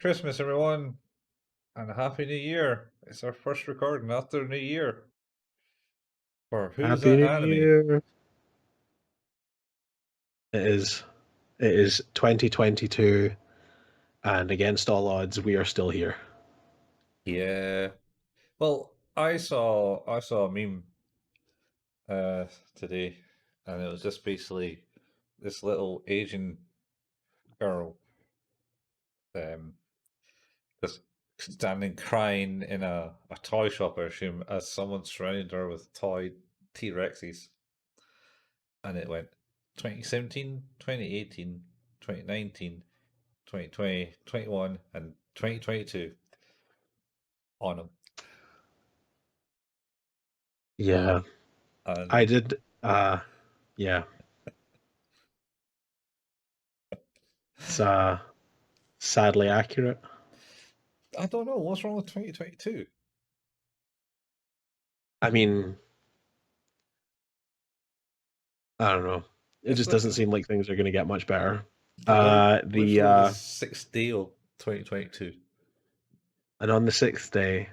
Christmas, everyone, and a Happy New Year. It's our first recording after the New Year. For Who's Happy That New Anime? Year. It is. It is 2022, and against all odds, we are still here. Yeah. Well, I saw a meme uh today, and it was just basically this little Asian girl um just standing crying in a toy shop, I assume, as someone surrounded her with toy T-Rexes. And it went 2017, 2018, 2019, 2020, 21, and 2022 on them. Yeah, I And did. Yeah, it's sadly accurate. I don't know what's wrong with 2022. I mean, I don't know. It It's just like doesn't seem like things are going to get much better. we're The still on the sixth day of 2022. And on the sixth day,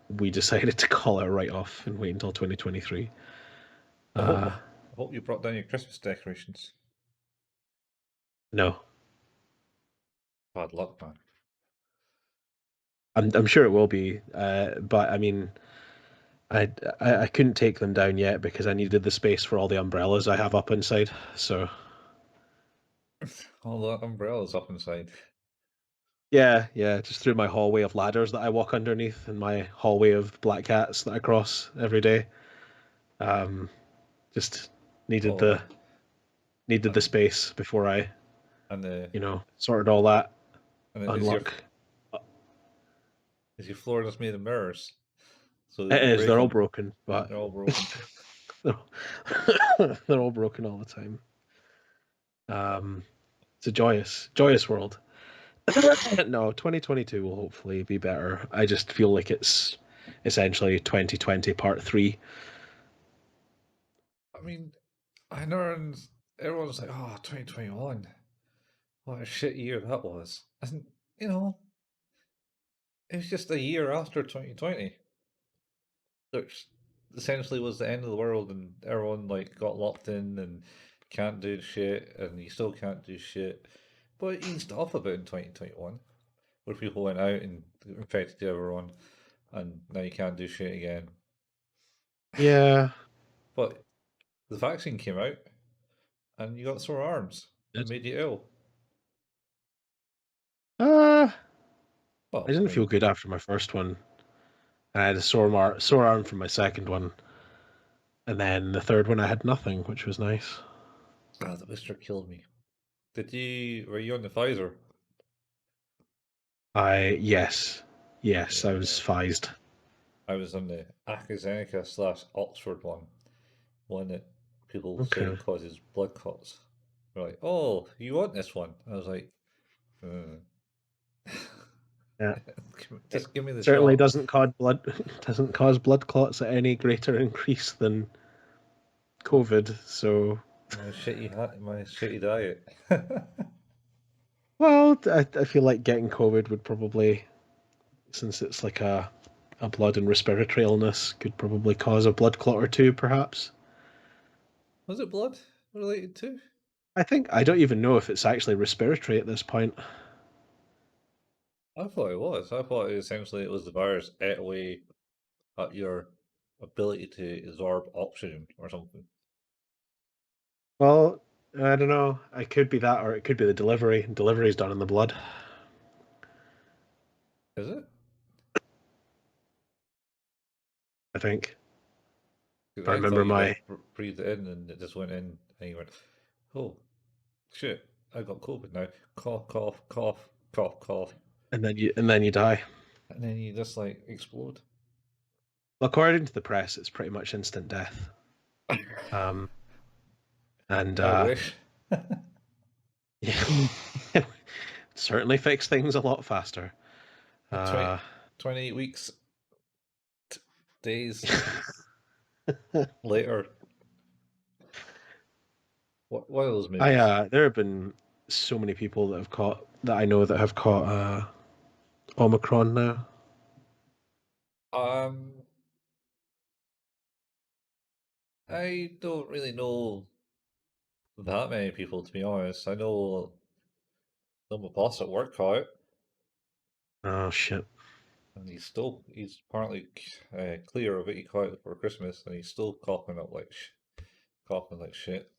we decided to call it a write-off and wait until 2023. I hope Uh, I hope you brought down your Christmas decorations. no, Bad luck, man. I'm sure it will be. But I mean, I couldn't take them down yet because I needed the space for all the umbrellas I have up inside. So All the umbrellas up inside. yeah, just through my hallway of ladders that I walk underneath and my hallway of black cats that I cross every day. Um, just needed Oh, the and space before I, and the sorted all that. and is your Unluck. is your floor just made of mirrors, so they It don't is. break They're all them? broken, but They're all broken. they're, they're all broken all the time. Um, it's a joyous world. No, 2022 will hopefully be better. I just feel like it's essentially 2020 part 3. I mean, I know everyone's like, oh, 2021. What a shit year that was. And, you know, it was just a year after 2020, which essentially was the end of the world, and everyone, like, got locked in and can't do shit, and you still can't do shit. But it eased off a bit in 2021, where people went out and infected everyone, and now you can't do shit again. Yeah. But the vaccine came out, and you got sore arms and It, made you ill. uh, I Well, I didn't feel mean, good after my first one. I had a sore arm from my second one, and then the third one I had nothing, which was nice. the blister killed me. Were you on the Pfizer? Yes, I was Yeah. phased. I was on the AstraZeneca/Oxford one that people say Okay. causes blood clots. They're like, oh, you want this one? I was like, uh, Yeah. It just give me the certainly shot. doesn't cause blood clots at any greater increase than COVID. So, My shitty diet. well, I feel like getting COVID would probably, since it's like a blood and respiratory illness, could probably cause a blood clot or two, perhaps. Was it blood related to? I don't even know if it's actually respiratory at this point. I thought it was. I thought essentially it was the virus ate away at your ability to absorb oxygen or something. Well, I don't know. It could be that, or it could be the delivery. Delivery's done in the blood, Is it? I think. If Because I I thought remember you my, like breathed it in and it just went in and you went, oh shit, I got COVID now. Cough, cough, cough, cough, cough. and then you die. And then you just like explode. According to the press, it's pretty much instant death. Um, and I wish. yeah, certainly fix things a lot faster. 20, Uh, 28 weeks, days later. What are those I movies? there have been so many people that I know that have caught Omicron now. Um, I don't really know that many people, to be honest. I know my boss at work caught it, Oh shit. and he's apparently clear of it. He caught it before Christmas, and he's still coughing like shit.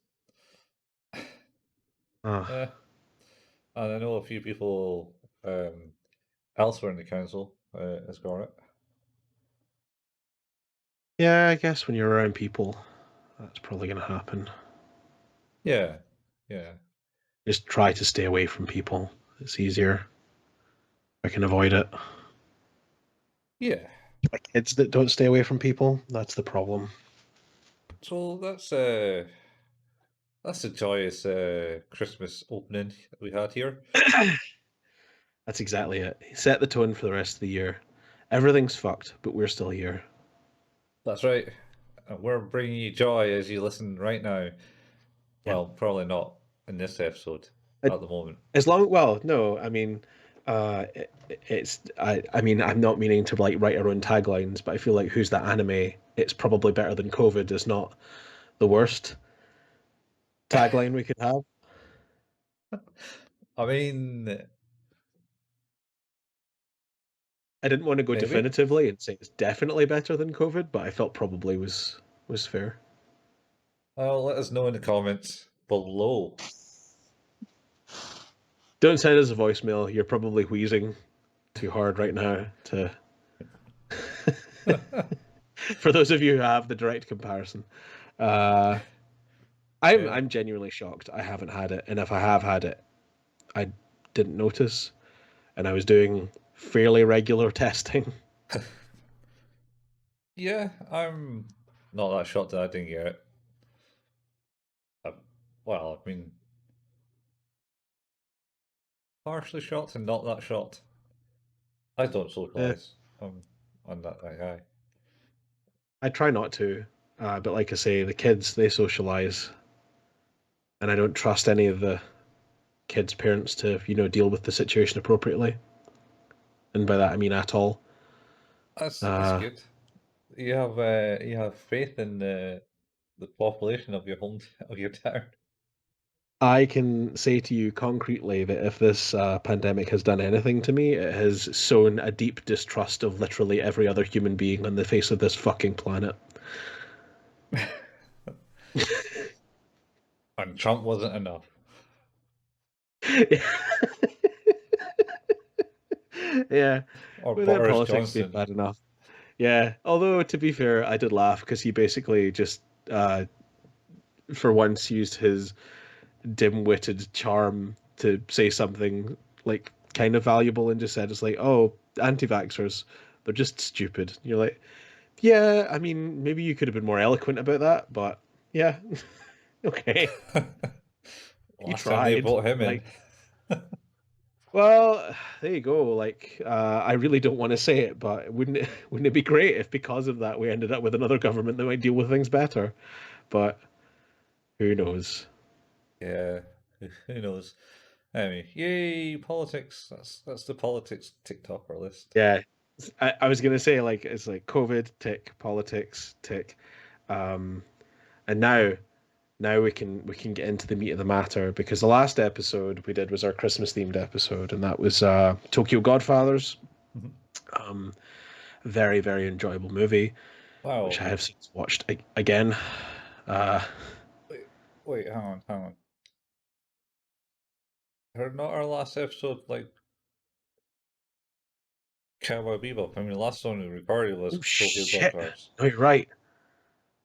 Oh. Yeah, and I know a few people elsewhere in the council has got it. Yeah, I guess when you're around people, that's probably going to happen. Yeah, yeah, Just try to stay away from people. It's easier. I can avoid it. yeah. Like kids that don't stay away from people, that's the problem. So that's a joyous Christmas opening that we had here. That's exactly it. Set the tone for the rest of the year. Everything's fucked, but we're still here. That's right. We're bringing you joy as you listen right now. Yeah. Well, probably not in this episode I, at the moment. As long, well, no, I mean, I mean, I'm not meaning to like write our own taglines, but I feel like who's that anime? It's probably better than COVID is not the worst tagline we could have. I mean, I didn't want to go maybe. definitively and say it's definitely better than COVID, but I felt probably was fair. Well, let us know in the comments below. Don't send us a voicemail. You're probably wheezing too hard right now to for those of you who have the direct comparison. Uh, Yeah. I'm genuinely shocked. I haven't had it, and if I have had it, I didn't notice, and I was doing fairly regular testing. Yeah, I'm not that shocked that I didn't get it. I, well, I mean, partially shocked and not that shocked. I don't Eh, socialise. I'm that guy. I try not to, but like I say, the kids they socialize, and I don't trust any of the kids' parents to deal with the situation appropriately, and by that I mean at all. That's Uh, good. You have faith in the population of your home of your town. I can say to you concretely that if this pandemic has done anything to me, it has sown a deep distrust of literally every other human being on the face of this fucking planet. And Trump wasn't enough. Yeah, Or without Boris politics being Johnson. bad enough. Yeah, although to be fair, I did laugh because he basically just, for once, used his dim-witted charm to say something like kind of valuable and just said it's like, oh, anti-vaxxers, they're just stupid. You're like, yeah, I mean, maybe you could have been more eloquent about that, but yeah, okay, you Last time they tried. brought him in. Like, well, there you go. Like, I really don't want to say it, but wouldn't it be great if because of that we ended up with another government that might deal with things better? But who knows? Yeah, who knows? Anyway, yay, politics. That's the politics TikToker list. Yeah, I was gonna say like it's like COVID tick, politics tick, um, and now we can get into the meat of the matter because the last episode we did was our Christmas themed episode, and that was Tokyo Godfathers. Mhm. Um, very very enjoyable movie, which Wow. I have since watched again. Uh, Wait, hang on. Not our last episode like Cowboy Bebop. I mean, the last one we recorded was oh Tokyo shit! Godfathers. No, you're right.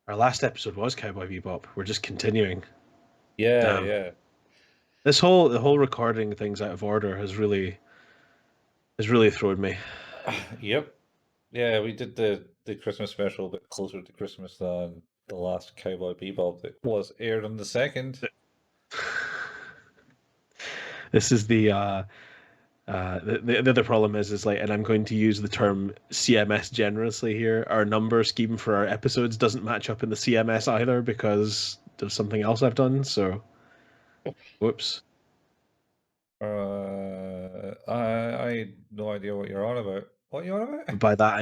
Our last episode was Cowboy Bebop. We're just continuing. Yeah, Damn. yeah. The whole recording things out of order has really thrown me. Yep. Yeah, we did the Christmas special a bit closer to Christmas than the last Cowboy Bebop that was aired on the second. This is the other problem is like, and I'm going to use the term CMS generously here. Our number scheme for our episodes doesn't match up in the CMS either because there's something else I've done. So, whoops. I had no idea what you're on about. What are you on about? By that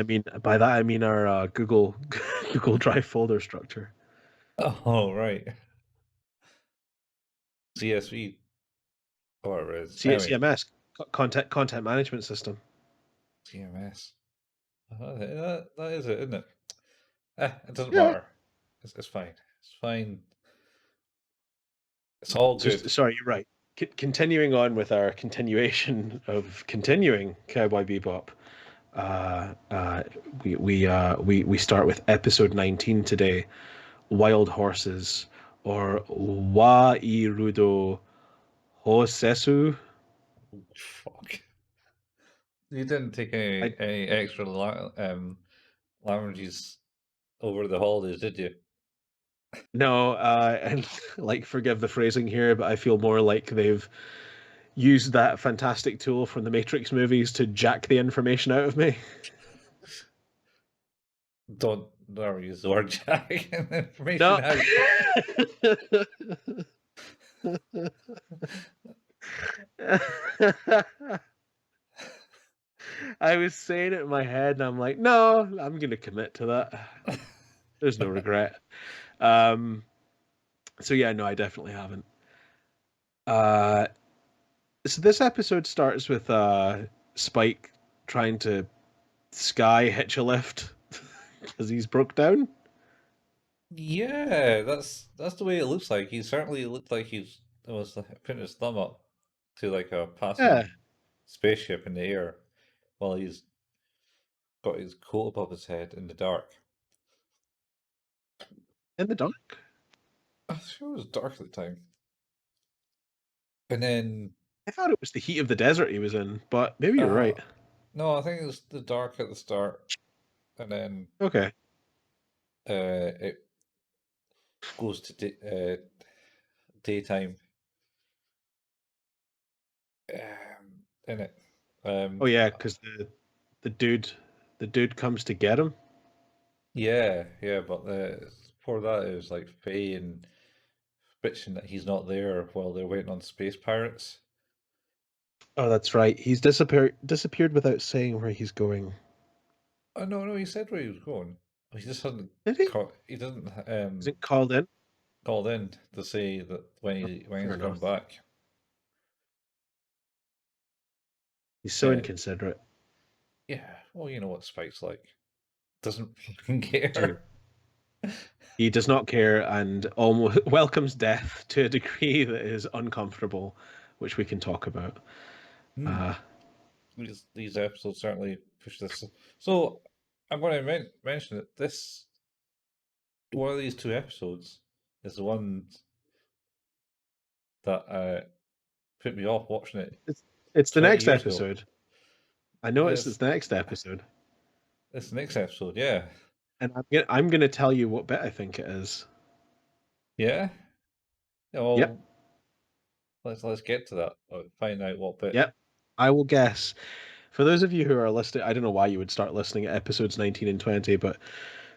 I mean our Google Google Drive folder structure. Oh, right. CSV, whatever it is. Anyway, CMS, content management system. CMS. That is it, isn't it? It doesn't Yeah. matter. It's fine. It's fine. It's all So good. sorry, you're right. Continuing on with our continuation of continuing Cowboy Bebop. Uh, uh, we start with episode 19 today, Wild Horses, or Wa Irudo Hosesu. Fuck. You didn't take I any extra languages over the holidays, did you? No, and like forgive the phrasing here, but I feel more like they've used that fantastic tool from the Matrix movies to jack the information out of me. Don't never use the word jack and No. information out. I was saying it in my head, and I'm like, no, I'm going to commit to that. There's no regret. Um, so yeah, no, I definitely haven't. Uh, so this episode starts with Spike trying to sky hitch a lift because he's broke down. Yeah, that's the way it looks like. He certainly looked like was like, putting his thumb up to like a Yeah, passing spaceship in the air while he's got his coat above his head in the dark. in the dark. I sure it was dark at the time. And then, I thought it was the heat of the desert he was in, but maybe you're uh, right. no, I think it was the dark at the start, and then Okay. it goes to daytime in it. Oh yeah, because the dude comes to get him. Yeah, but before that, it was like Faye and bitching that he's not there while they're waiting on space pirates. Oh, that's right. He's disappeared without saying where he's going. Oh no, he said where he was going. He just hadn't Did he? caught. He didn't Isn't called in? called in to say that Oh, when fair he's coming enough. back. He's so Yeah, inconsiderate. yeah. Well, you know what Spike's like. Doesn't fucking Do. care. He does not care and almost welcomes death to a degree that is uncomfortable, which we can talk about. Hmm. Uh, These episodes certainly push this. So I'm going to mention it. This one of these two episodes is the one that put me off watching it it's it's the 20 next years ago. episode. I know it's It's the next episode, it's the next episode, yeah. and I'm gonna tell you what bit I think it is. Yeah? Yeah, Yep, well, let's get to that. Find out what bit. yep. I will guess. For those of you who are listening, I don't know why you would start listening at episodes 19 and 20, but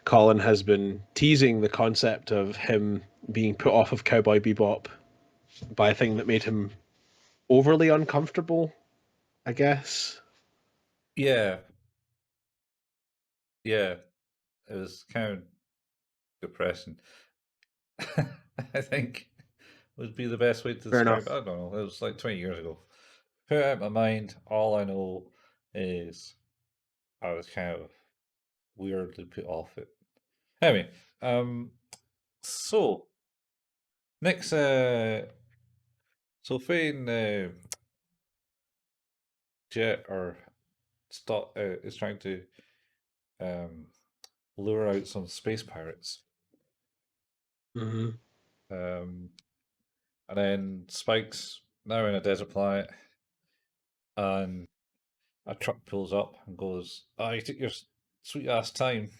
Colin has been teasing the concept of him being put off of Cowboy Bebop by a thing that made him overly uncomfortable, I guess. Yeah, yeah. It was kind of depressing. I think would be the best way to Fair describe it. enough. I don't know. It was like 20 years ago. Put it out of my mind. All I know is I was kind of weirdly put off it. Anyway, so next, so Faye and Jet are is trying to um, lure out some space pirates. Hmm. Um, and then Spike's now in a desert planet, and a truck pulls up and goes, "Ah, you took your sweet ass time."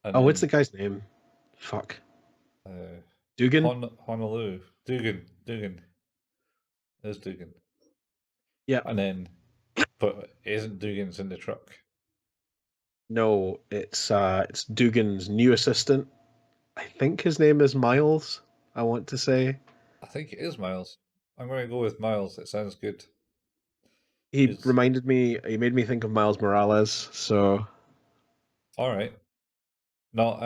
And Oh, what's the then guy's name? Fuck. uh, Dugan? Honolulu, Dugan is Dugan, Yep. and then but isn't Dugan's in the truck? No, it's Dugan's new assistant. I think his name is Miles, I want to say. I think it is Miles. I'm going to go with Miles. It sounds good. He It's made me think of Miles Morales. So, all right. Not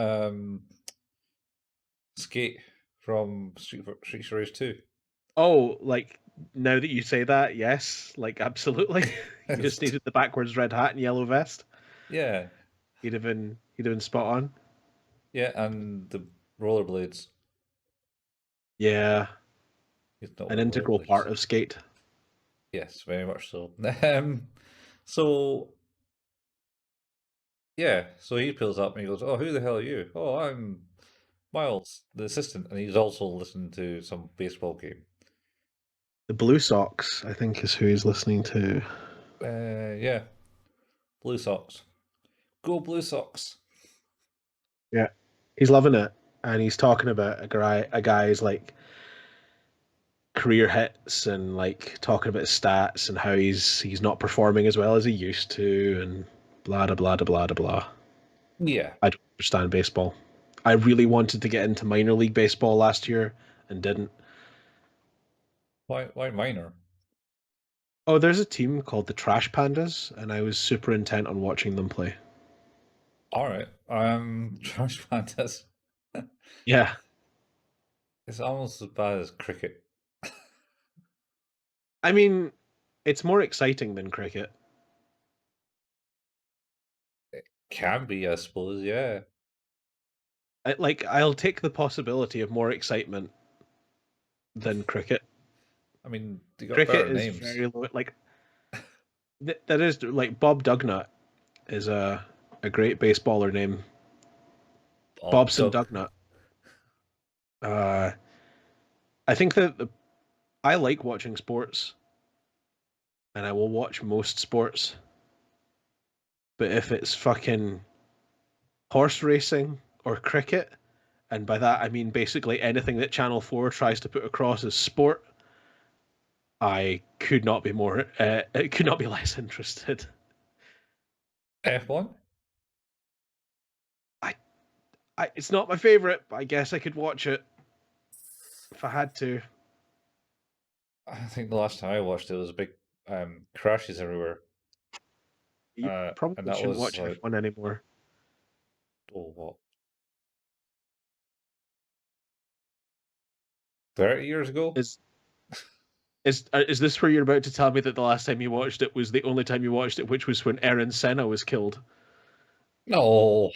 Skate from Street Race 2. oh, like now that you say that, yes, like absolutely. You just needed the backwards red hat and yellow vest. Yeah, He'd have been spot on. yeah, and the rollerblades. Yeah, It's not an wearing integral rollerblades. part of Skate. Yes, very much so. So yeah, so he pulls up and he goes, "Oh, who the hell are you?" "Oh, I'm Miles, the assistant," and he's also listening to some baseball game. The Blue Sox, I think, is who he's listening to. Yeah, Blue Sox. Go Blue Sox. Yeah, he's loving it, and he's talking about a guy's like career hits and like talking about his stats and how he's not performing as well as he used to, and blah blah blah blah blah blah. Yeah. I don't understand baseball. I really wanted to get into minor league baseball last year and didn't. Why minor? Oh, there's a team called the Trash Pandas, and I was super intent on watching them play. All right. Trash Pandas. Yeah, It's almost as bad as cricket. I mean, it's more exciting than cricket. Can be, I suppose. Yeah. I'll take the possibility of more excitement than cricket. I mean, they got Cricket better is names. very low. Like that is like Bob Dugnut is a great baseballer name. Bob Bobson Doug. Dugnut. Uh, I think that I like watching sports, and I will watch most sports. But if it's fucking horse racing or cricket, and by that I mean basically anything that Channel 4 tries to put across as sport, I could not be more. It could not be less interested. F1. I, it's not my favorite, but I guess I could watch it if I had to. I think the last time I watched it was big crashes everywhere. You And probably that shouldn't was watch like, F1 anymore. oh, what, 30 years ago? Is is this where you're about to tell me that the last time you watched it was the only time you watched it, which was when Aaron Senna was killed? No.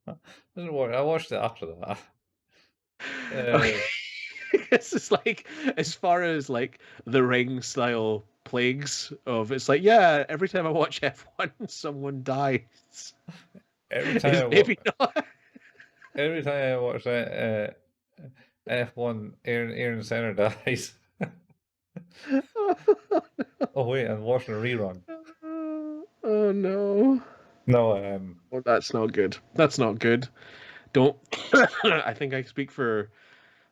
I watched it after that. Okay. Uh, It's just like as far as like the ring style plagues of it's like yeah, every time I watch F1, someone dies. every time Is maybe not. I watch that F1, Aaron Center dies. Oh wait, I'm watching a rerun. Oh no. No, Well, that's not good. That's not good. Don't. I think I speak for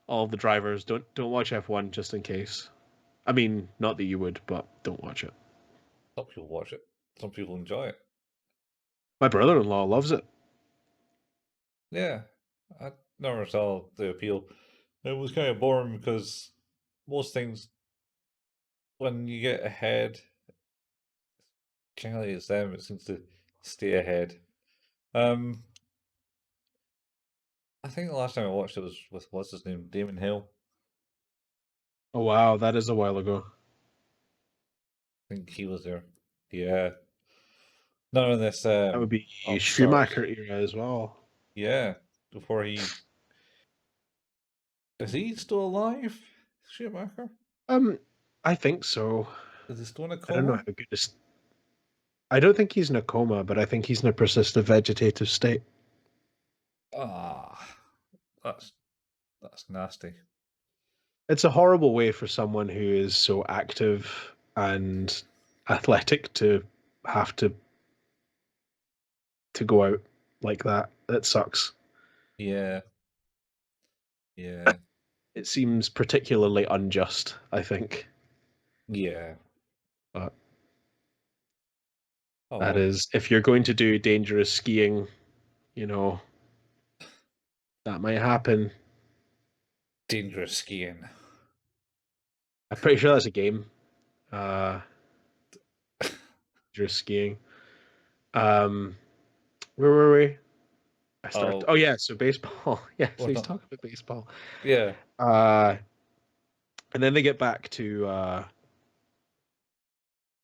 all of the drivers. Don't watch F1 just in case. I mean, not that you would, but don't watch it. some people watch it. Some people enjoy it. My brother-in-law loves it. Yeah, I never saw the appeal. It was kind of boring because most things, when you get ahead, generally it's them. It seems to stay ahead. Um, I think the last time I watched it was with what's his name, Damon Hill. Oh wow, that is a while ago. I think he was there. Yeah, none of this That would be upstarts. Schumacher era as well. Yeah, before he is he still alive? Schumacher? Um, I think so. Is he still in a I don't know coma? how good this. I don't think he's in a coma, but I think he's in a persistent vegetative state. Ah, that's that's nasty. It's a horrible way for someone who is so active and athletic to have to go out like that. It sucks. Yeah, yeah, It seems particularly unjust, I think. yeah. But Oh that well, is, if you're going to do dangerous skiing, you know, that might happen. dangerous skiing. I'm pretty sure that's a game. Just skiing. Um, where were we? I started. Oh, Oh yeah, so baseball. Yeah, so well, he's not, talking about baseball. yeah. Uh, and then they get back to.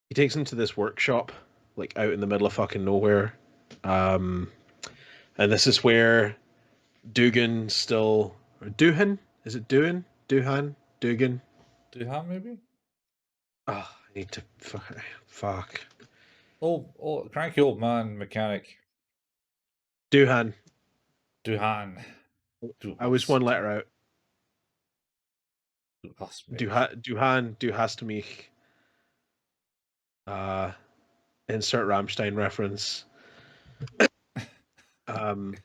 He takes him to this workshop, like out in the middle of fucking nowhere. Um, and this is where Dugan still, or Duhan? Is it Duhan? Duhan? Dugan? Do you have maybe? Oh, I need to fuck. Oh, cranky old man mechanic. Duhan. Duhan. I was Duhas. one letter out. Duhas mich. Duhan. Duhast mich. Uh, insert Rammstein reference. Um,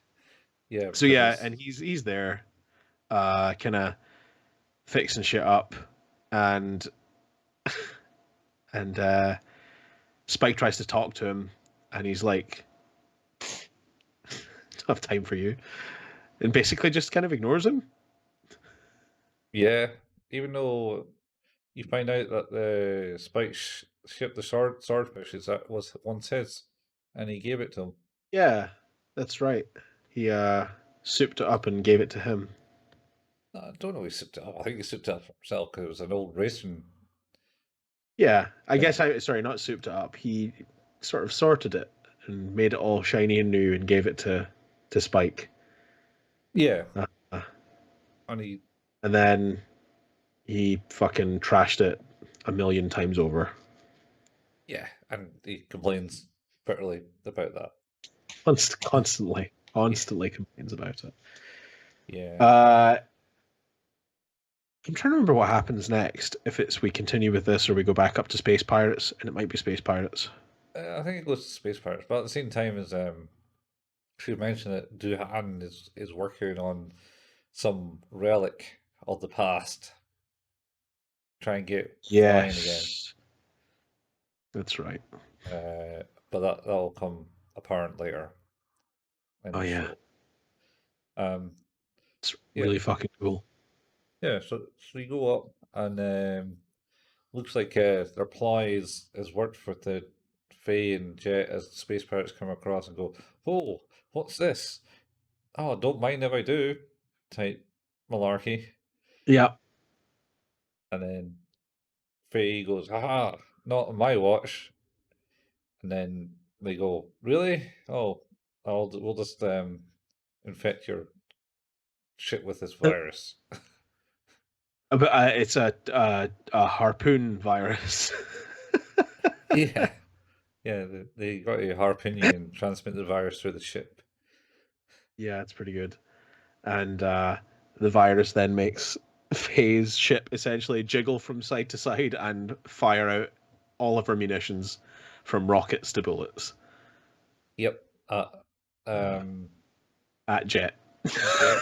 Yeah, so because yeah, it's and he's there, kind of fixing shit up, and and Spike tries to talk to him, and he's like, "Don't have time for you," and basically just kind of ignores him. yeah. Even though you find out that the Spike ship, the swordfish, is that was once his, and he gave it to him. Yeah, that's right. He souped it up and gave it to him. I don't know. He sipped it up. I think he sipped it up himself because it was an old racing Yeah, I thing. guess I sorry, not souped it up. He sort of sorted it and made it all shiny and new and gave it to Spike. Yeah, Uh, and he and then he fucking trashed it a million times over. yeah, and he complains bitterly about that. Yeah, Constantly complains about it. yeah. Uh, I'm trying to remember what happens next. If it's we continue with this or we go back up to Space Pirates, and it might be Space Pirates. I think it goes to space pirates, but at the same time as she mentioned that Duhan is working on some relic of the past, try and get flying again. Yes, that's right. But that'll come apparent later in Oh the yeah, show. Um, it's yeah, really fucking cool. yeah. So you go up and looks like their ploy is worked for the Faye and Jet as the space pirates come across and go, "Oh, what's this? Oh, don't mind if I do." Type malarkey, Yeah, and then Faye goes, "Haha, not on my watch." And then they go, "Really? Oh, we'll just infect your shit with this virus." but it's a harpoon virus. Yeah, yeah. They got to harpoon you and transmit the virus through the ship. Yeah, it's pretty good. And the virus then makes Faye's ship essentially jiggle from side to side and fire out all of her munitions, from rockets to bullets, Yep. uh, Um, at Jet, Jet.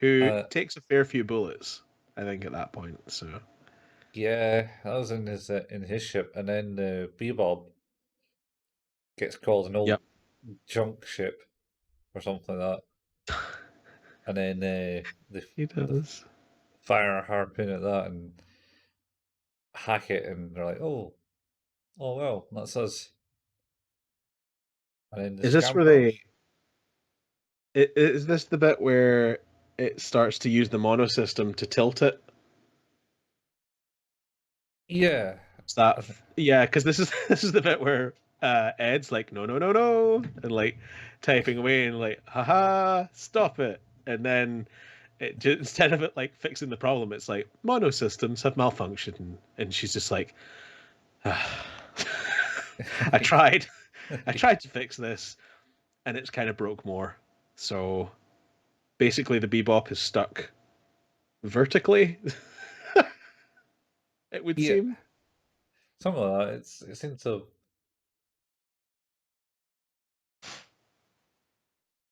who uh, takes a fair few bullets, I think, at that point. So yeah, that was in his ship, and then Bebop gets called an old yep, junk ship or something like that, and then he they does. fire a harpoon at that and hack it, and they're like, oh well, that's us. And then the Is this where scamper. they? Is this the bit where it starts to use the mono system to tilt it? Yeah, Is that I th- yeah? Because this is this is the bit where Ed's like, no, no, no, no, and like typing away and like, haha, stop it. And then instead of it like fixing the problem, it's like mono systems have malfunctioned, and she's just like, ah. I tried, I tried to fix this, and it's kind of broke more. So basically, the Bebop is stuck vertically. It would yeah, seem. something like that. It seems to.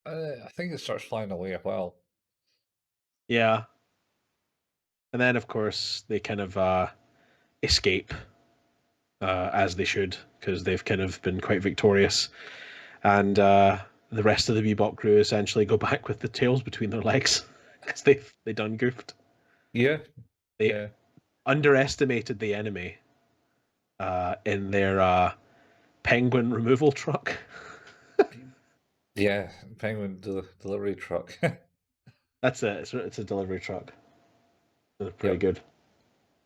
I think it starts flying away as well. Yeah. And then, of course, they kind of escape, as they should, because they've kind of been quite victorious. And the rest of the Bebop crew essentially go back with the tails between their legs because they done goofed. Yeah, They yeah, underestimated the enemy in their penguin removal truck. yeah. Penguin delivery truck. That's it. It's a delivery truck. They're pretty Yep. good.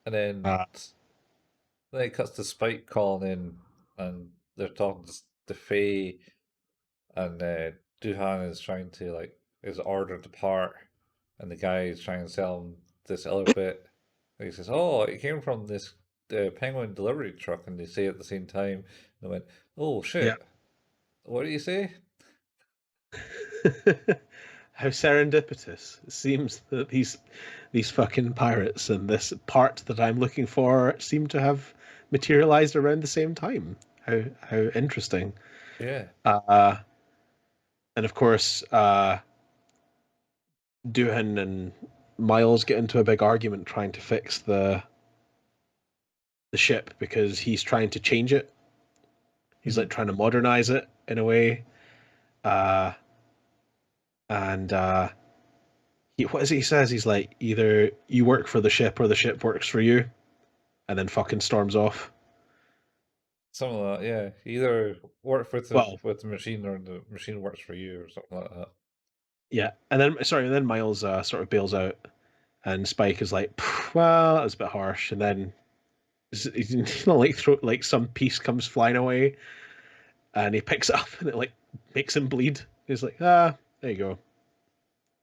And then Uh, it cuts to Spike calling in, and they're talking to Faye, and Duhan is trying to is ordered the part, and the guy is trying to sell him this other bit. And he says, "Oh, it came from this penguin delivery truck," and they say at the same time. And they went, "Oh yeah. shit! What do you say?" How serendipitous. It seems that these fucking pirates and this part that I'm looking for seem to have materialized around the same time. How interesting. Yeah. Uh, and of course, Doohan and Miles get into a big argument trying to fix the ship because he's trying to change it. He's like Mhm. trying to modernize it in a way. Uh, and what is it he says? He's like, either you work for the ship or the ship works for you, and then fucking storms off. Something like that. Yeah. Either work Well, with the machine, or the machine works for you, or something like that. yeah, and then Miles sort of bails out, and Spike is like, well, that was a bit harsh, and then he's not like throw like some piece comes flying away, and he picks it up and it like makes him bleed. He's like, there you go,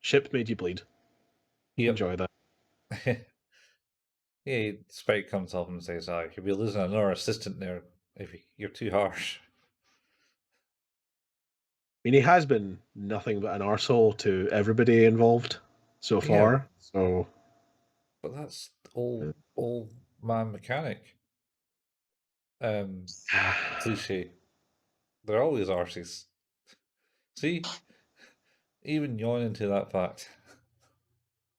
ship made you bleed. Yep. Enjoy that. Yeah, Spike comes up and says, you'll be losing another assistant there if you're too harsh." I mean, he has been nothing but an arsehole to everybody involved so Yeah, far. So but that's old man mechanic cliche. They're always arses. See, even yawning to that fact.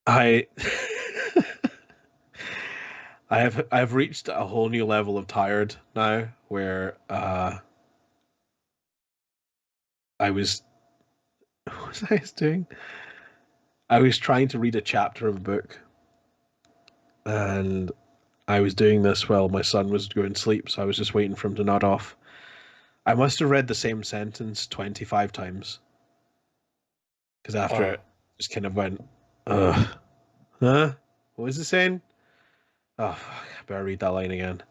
I I've reached a whole new level of tired now where I was what was I doing? I was trying to read a chapter of a book and I was doing this while my son was going to sleep, so I was just waiting for him to nod off. I must have read the same sentence 25 times because after Ah, it just kind of went, ugh, huh? What was it saying? Oh, fuck, I better read that line again.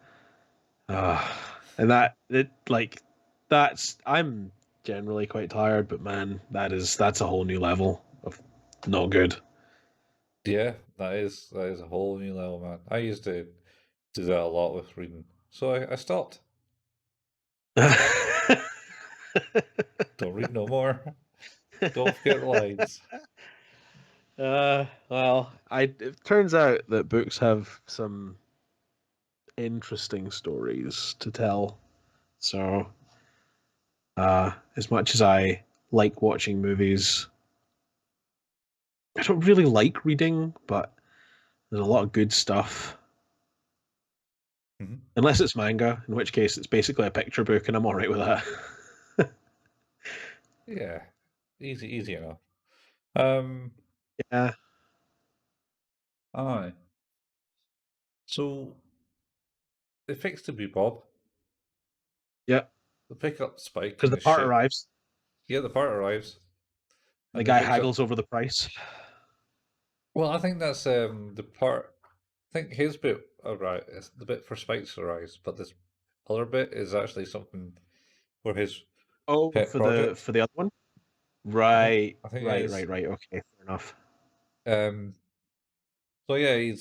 And that it like that's I'm generally quite tired, but man, that's a whole new level of not good. yeah, that is a whole new level, man. I used to do that a lot with reading, so I stopped. Don't read no more. Don't forget the lines. Well, it turns out that books have some interesting stories to tell. So, as much as I like watching movies, I don't really like reading, but there's a lot of good stuff. Mhm. Unless it's manga, in which case it's basically a picture book, and I'm all right with that. Yeah, easy enough. Um, Yeah, aye. So they fixed the Bebop. yeah. They pick up Spike Because in the his part ship. arrives, Yeah, the part arrives, the and they guy fix up. haggles over the price. Well, I think that's the part. I think his bit arrives, the bit for Spike's arrives, but this other bit is actually something for his Oh, pet project. for the other one. I think it Right, is. right, right. Okay, fair enough. Um. So yeah, he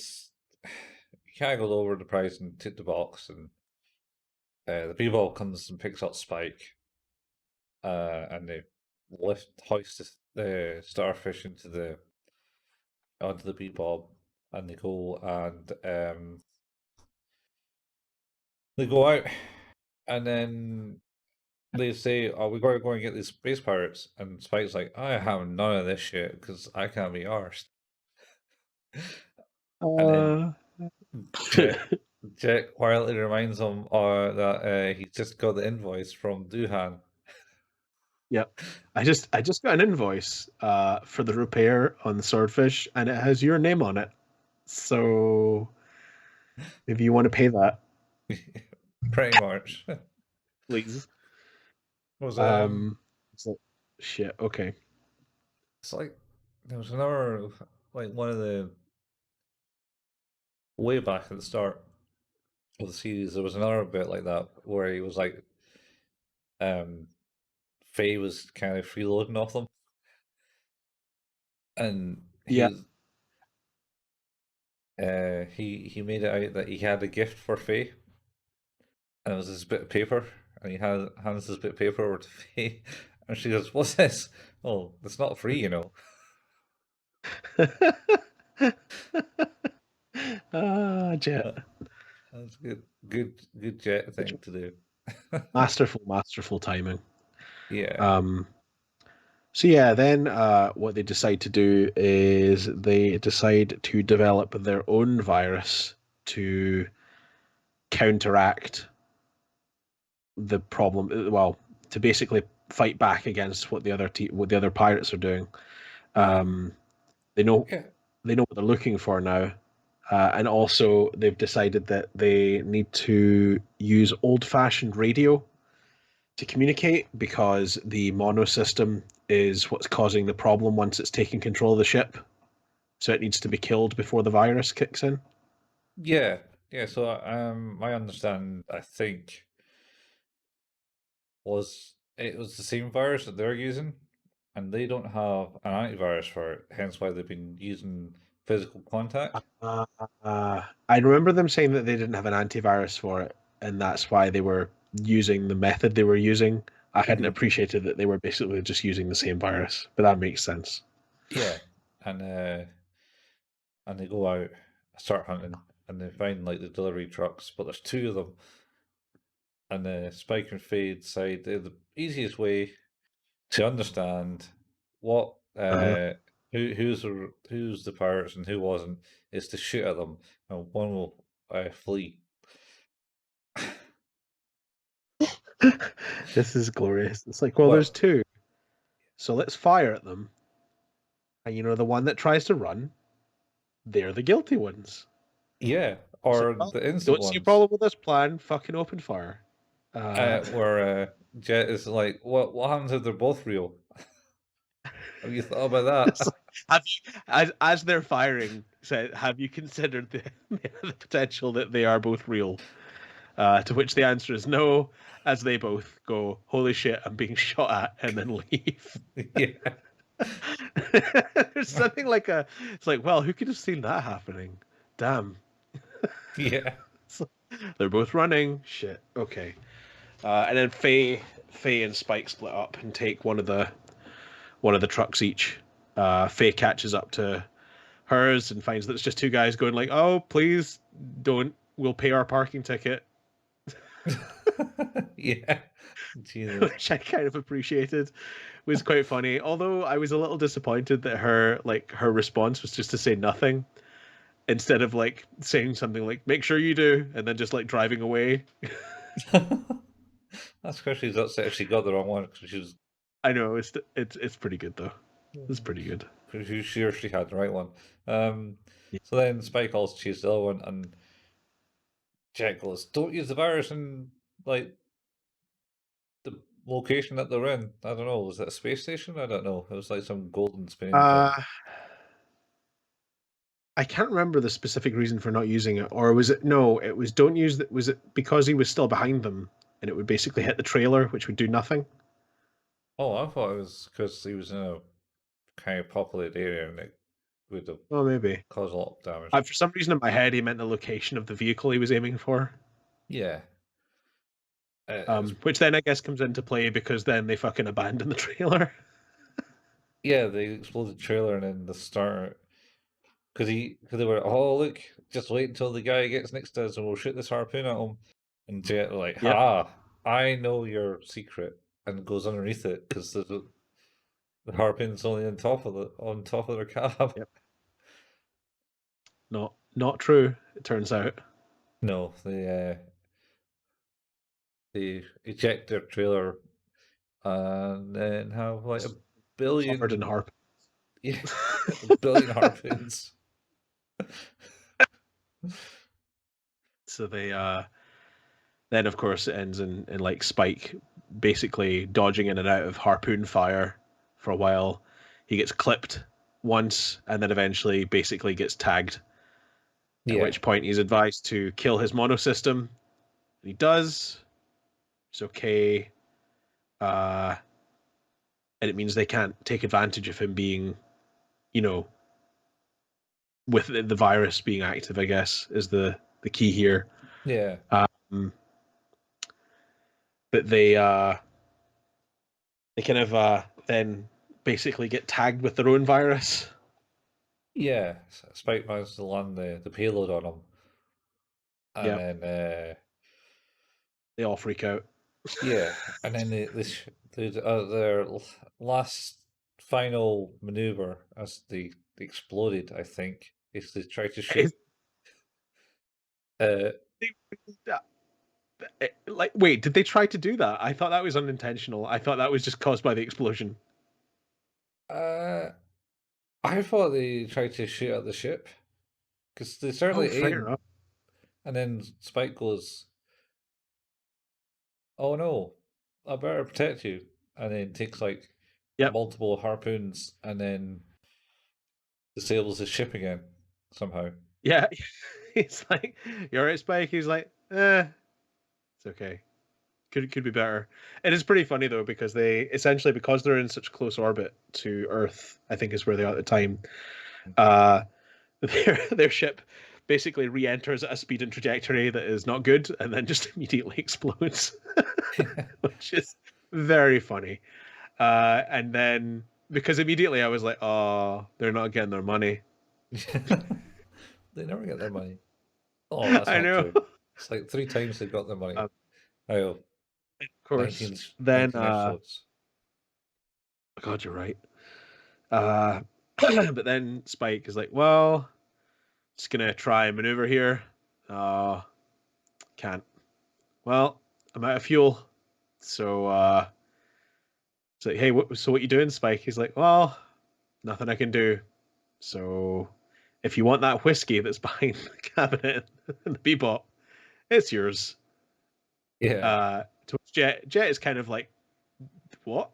haggled over the price and ticked the box, and the people comes and picks up Spike, and they hoist the starfish into the onto the Bebop, and they go and they go out, and then they say, "Oh, we gotta go and get these space pirates." And Spike's like, "I have none of this shit because I can't be arsed." And then Uh, Jet Jet quietly reminds him that he's just got the invoice from Duhan. yep. I just got an invoice for the repair on the swordfish, and it has your name on it. So if you want to pay that, Pretty much. please. Was It's like, shit. Okay. it's like there was another like one of the way back at the start of the series. There was another bit like that where he was like, um, Faye was kind of freeloading off them, and Yeah. he made it out that he had a gift for Faye, and it was this bit of paper, and hands this bit of paper over to Faye, and she goes, "What's this?" Oh, it's not free, you know. Jet. Uh, That's good Jet thing to do. Masterful timing. Yeah, Um, so yeah, then what they decide to do is they decide to develop their own virus to counteract the problem. Well, to basically fight back against what what the other pirates are doing. Um, they know yeah, they know what they're looking for now, and also they've decided that they need to use old-fashioned radio to communicate because the mono system is what's causing the problem once it's taking control of the ship. So it needs to be killed before the virus kicks in. yeah, yeah. So, my understanding, I think, was it was the same virus that they're using, and they don't have an antivirus for it. Hence, why they've been using physical contact. Uh, I remember them saying that they didn't have an antivirus for it, and that's why they were using the method they were using. I hadn't appreciated that they were basically just using the same virus, but that makes sense. Yeah, and uh, and they go out, start hunting, and they find like the delivery trucks, but there's two of them, and Spike and Faye decide the easiest way to understand what Uh, who's the pirates and who wasn't is to shoot at them, and one will flee. this is glorious. It's like, well, there's Well, two, so let's fire at them. And the one that tries to run, they're the guilty ones. yeah, It's like, or well, the innocent don't see a ones. problem with this plan. Fucking open fire. Uh, Where Jet is like, what happens if they're both real? Have you thought about it's that? like, have you, as they're firing, said, have you considered the potential that they are both real? To which the answer is no, as they both go, "Holy shit, I'm being shot at," and then leave. Yeah, There's something like it's like, well, who could have seen that happening? Damn. yeah, They're both running. Shit. Okay. And then Faye and Spike split up and take one of the trucks each. Faye catches up to hers and finds that it's just two guys going like, "Oh, please don't. We'll pay our parking ticket," yeah. Jesus. which I kind of appreciated. Was quite funny. Although I was a little disappointed that her response was just to say nothing instead of like saying something like "Make sure you do," and then just like driving away. That's because she's upset she got the wrong one because she was I know it's pretty good though. It's pretty good. pretty sure she had the right one. Um, Yeah. so then Spike also chooses the other one, and Jet goes, "Don't use the virus in like the location that they're in." I don't know. Was it a space station? I don't know. It was like some golden spinning thing. Uh, I can't remember the specific reason for not using it, or was it no? It was don't use that. Was it because he was still behind them, and it would basically hit the trailer, which would do nothing? Oh, I thought it was because he was in a kind of populated area and it would have Oh, maybe. caused a lot of damage. For some reason in my head, he meant the location of the vehicle he was aiming for. Yeah. It's Which then I guess comes into play because then they fucking abandon the trailer. Yeah, they exploded the trailer and then the starter because they were, oh look, just wait until the guy gets next to us and we'll shoot this harpoon at him. And Jet were like, Yep. ha, I know your secret, and goes underneath it because the harpoon's only on top of their cab. Yep. Not true. It turns out. No, they eject their trailer and then have like a Covered in billion, harp. yeah, a billion harpoons. So they then of course it ends in like Spike basically dodging in and out of harpoon fire for a while. He gets clipped once and then eventually basically gets tagged. At Yeah, which point he's advised to kill his monosystem. And he does. It's okay. And it means they can't take advantage of him being, you know, with the virus being active, I guess, is the key here. yeah, Um, but they kind of then basically get tagged with their own virus. yeah. Spike manages to land the payload on him, and Yeah, then they all freak out. yeah, and then their last final maneuver as they exploded, I think, is they try to shoot. Is- Uh, like, wait, did they try to do that? I thought that was unintentional. I thought that was just caused by the explosion. uh, I thought they tried to shoot at the ship because they Oh, certainly fair aim, enough. and then Spike goes, "Oh no, I better protect you," and then takes like Yep. multiple harpoons, and then disables the ship again somehow. Yeah. He's like, "You're right, Spike." He's like, it's okay. Could be better. It is pretty funny though because they essentially because they're in such close orbit to Earth, I think is where they are at the time. Uh, their ship basically re-enters at a speed and trajectory that is not good, and then just immediately explodes, which is very funny. And then because immediately I was like, "Oh, they're not getting their money." They never get their money. Oh, that's I not know. true. It's like 3 times they got their money. Of Oh, course. 19, Then, 19 episodes. God, you're right. Uh, but then Spike is like, "Well, just gonna try and maneuver here. Uh, can't. Well, I'm out of fuel. So it's like, hey, so what you doing, Spike?" He's like, "Well, nothing I can do. So if you want that whiskey that's behind the cabinet in the Bebop, it's yours." Yeah. To which Jet is kind of like, "What?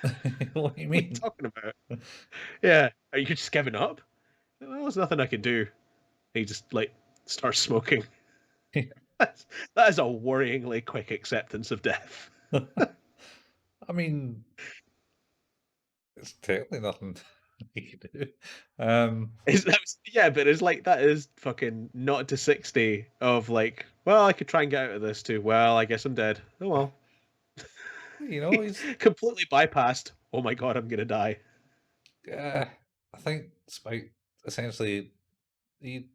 What do you What are you mean? talking about? Yeah, are you just giving up?" "Well, there's nothing I can do." He just like starts smoking. That is a worryingly quick acceptance of death. I mean, it's technically nothing you can do. Um, Yeah, but it's like that is fucking not to 60 of like, well, I could try and get out of this too. Well, I guess I'm dead. Oh well. he's. Completely bypassed. Oh my god, I'm gonna die. I think Spike essentially he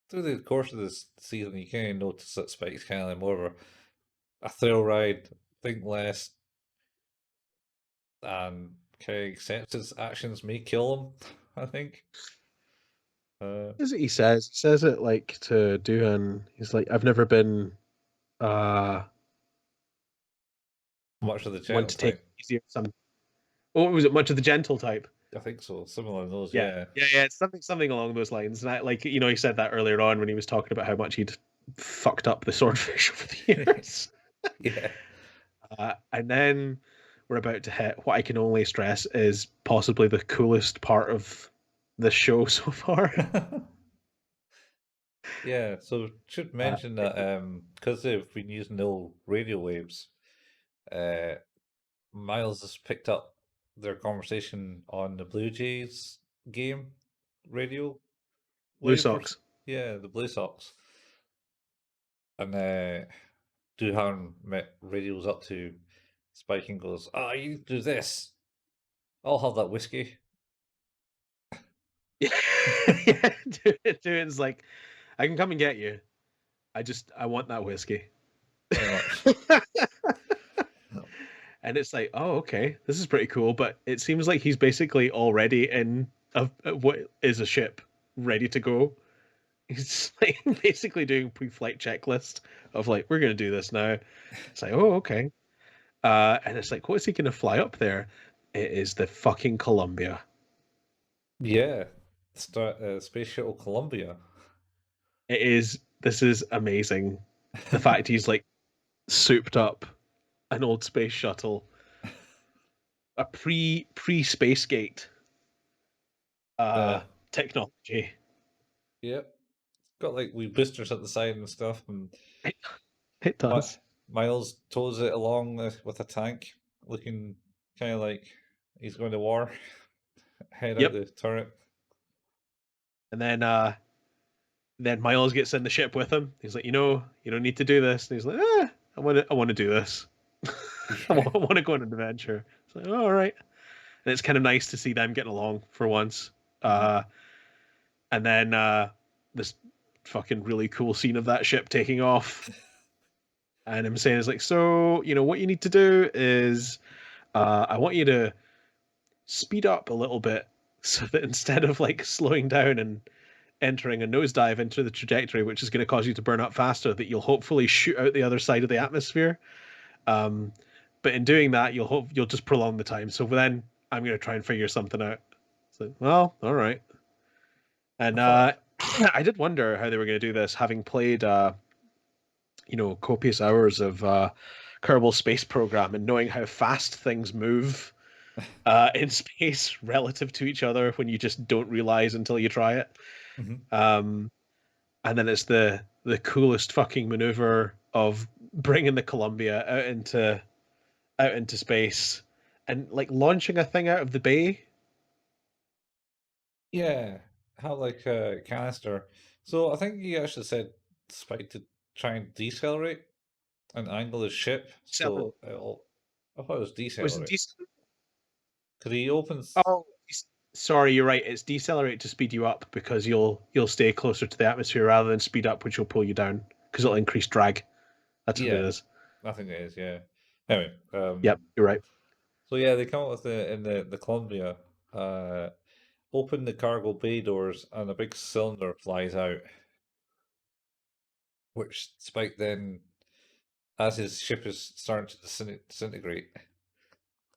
through the course of this season, you kind of notice that Spike's kind of like more of a thrill ride, think less, and kind of accepts his actions may kill him. I think. Uh, What is it he says? He says it like to Duhan. He's like, I've never been uh much of the one gentle to take type. it easy or something. Oh, was it much of the gentle type? I think so. Similar to those, Yeah. yeah. Yeah, it's something along those lines. And I like, he said that earlier on when he was talking about how much he'd fucked up the swordfish over the years. Yeah. And then we're about to hit what I can only stress is possibly the coolest part of the show so far. Yeah, so should Uh, mention that because they've been using no radio waves, uh Miles has picked up their conversation on the Blue Jays game radio Blue wave or Sox. yeah, the Blue Sox. And Duhan met radios up to Spike and goes, "Ah, you do this. I'll have that whiskey." Yeah, yeah. Dude's like, I can come and get you. I want that whiskey. Pretty much. And it's like, oh, okay, this is pretty cool. But it seems like he's basically already in what is a ship ready to go. He's like basically doing pre-flight checklist of like, we're gonna do this now. It's like, oh, okay. And it's like, what is he gonna fly up there? It is the fucking Columbia. Yeah. Space Shuttle Columbia. This is amazing. The fact he's like souped up an old space shuttle, a pre space gate Uh, technology. yep. Got like wee boosters at the side and stuff, and It, it Mi does. Miles tows it along with a tank, looking kind of like he's going to war. Head out Yep. the turret. And then Miles gets in the ship with him. He's like, you don't need to do this. And he's like, I want to do this. Yeah. I want to go on an adventure. It's like, oh, all right. And it's kind of nice to see them getting along for once. Mhm. Uh, and then this fucking really cool scene of that ship taking off, and him saying, "Is like, so what you need to do is, I want you to speed up a little bit, so that instead of like slowing down and entering a nosedive into the trajectory, which is going to cause you to burn up faster, that you'll hopefully shoot out the other side of the atmosphere. Um, but in doing that, you'll just prolong the time. So then I'm going to try and figure something out." So, well, all right. I And thought, I did wonder how they were going to do this, having played copious hours of Kerbal Space Program and knowing how fast things move in space relative to each other when you just don't realize until you try it. Mhm. Um, and then it's the coolest fucking maneuver of bringing the Columbia out into space and like launching a thing out of the bay. Yeah, how like a canister. So I think you actually said Spike to try and decelerate and angle his ship So so it'll. I thought it was it was decelerate decent. because he opens. Oh, sorry, you're right. It's decelerate to speed you up because you'll stay closer to the atmosphere rather than speed up, which will pull you down because it'll increase drag. That's what it Yeah, is. I think it is. Yeah. Anyway, Yep, you're right. so yeah, they come up with the Columbia. Uh, Open the cargo bay doors, and a big cylinder flies out, which Spike then, as his ship is starting to disintegrate,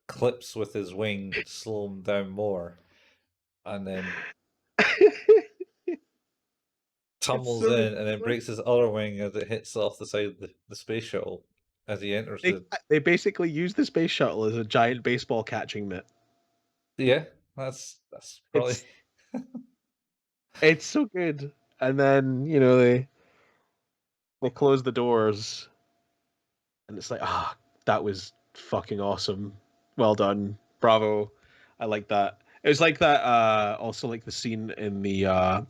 clips with his wing to slow him down more, and then It's tumbles so in and then breaks his other wing as it hits off the side of the space shuttle as he enters they the. they basically use the space shuttle as a giant baseball catching mitt. Yeah, that's probably. It's it's so good. And then they close the doors, and it's like, that was fucking awesome. Well done, bravo. I like that. It was like that. Also, like the scene in the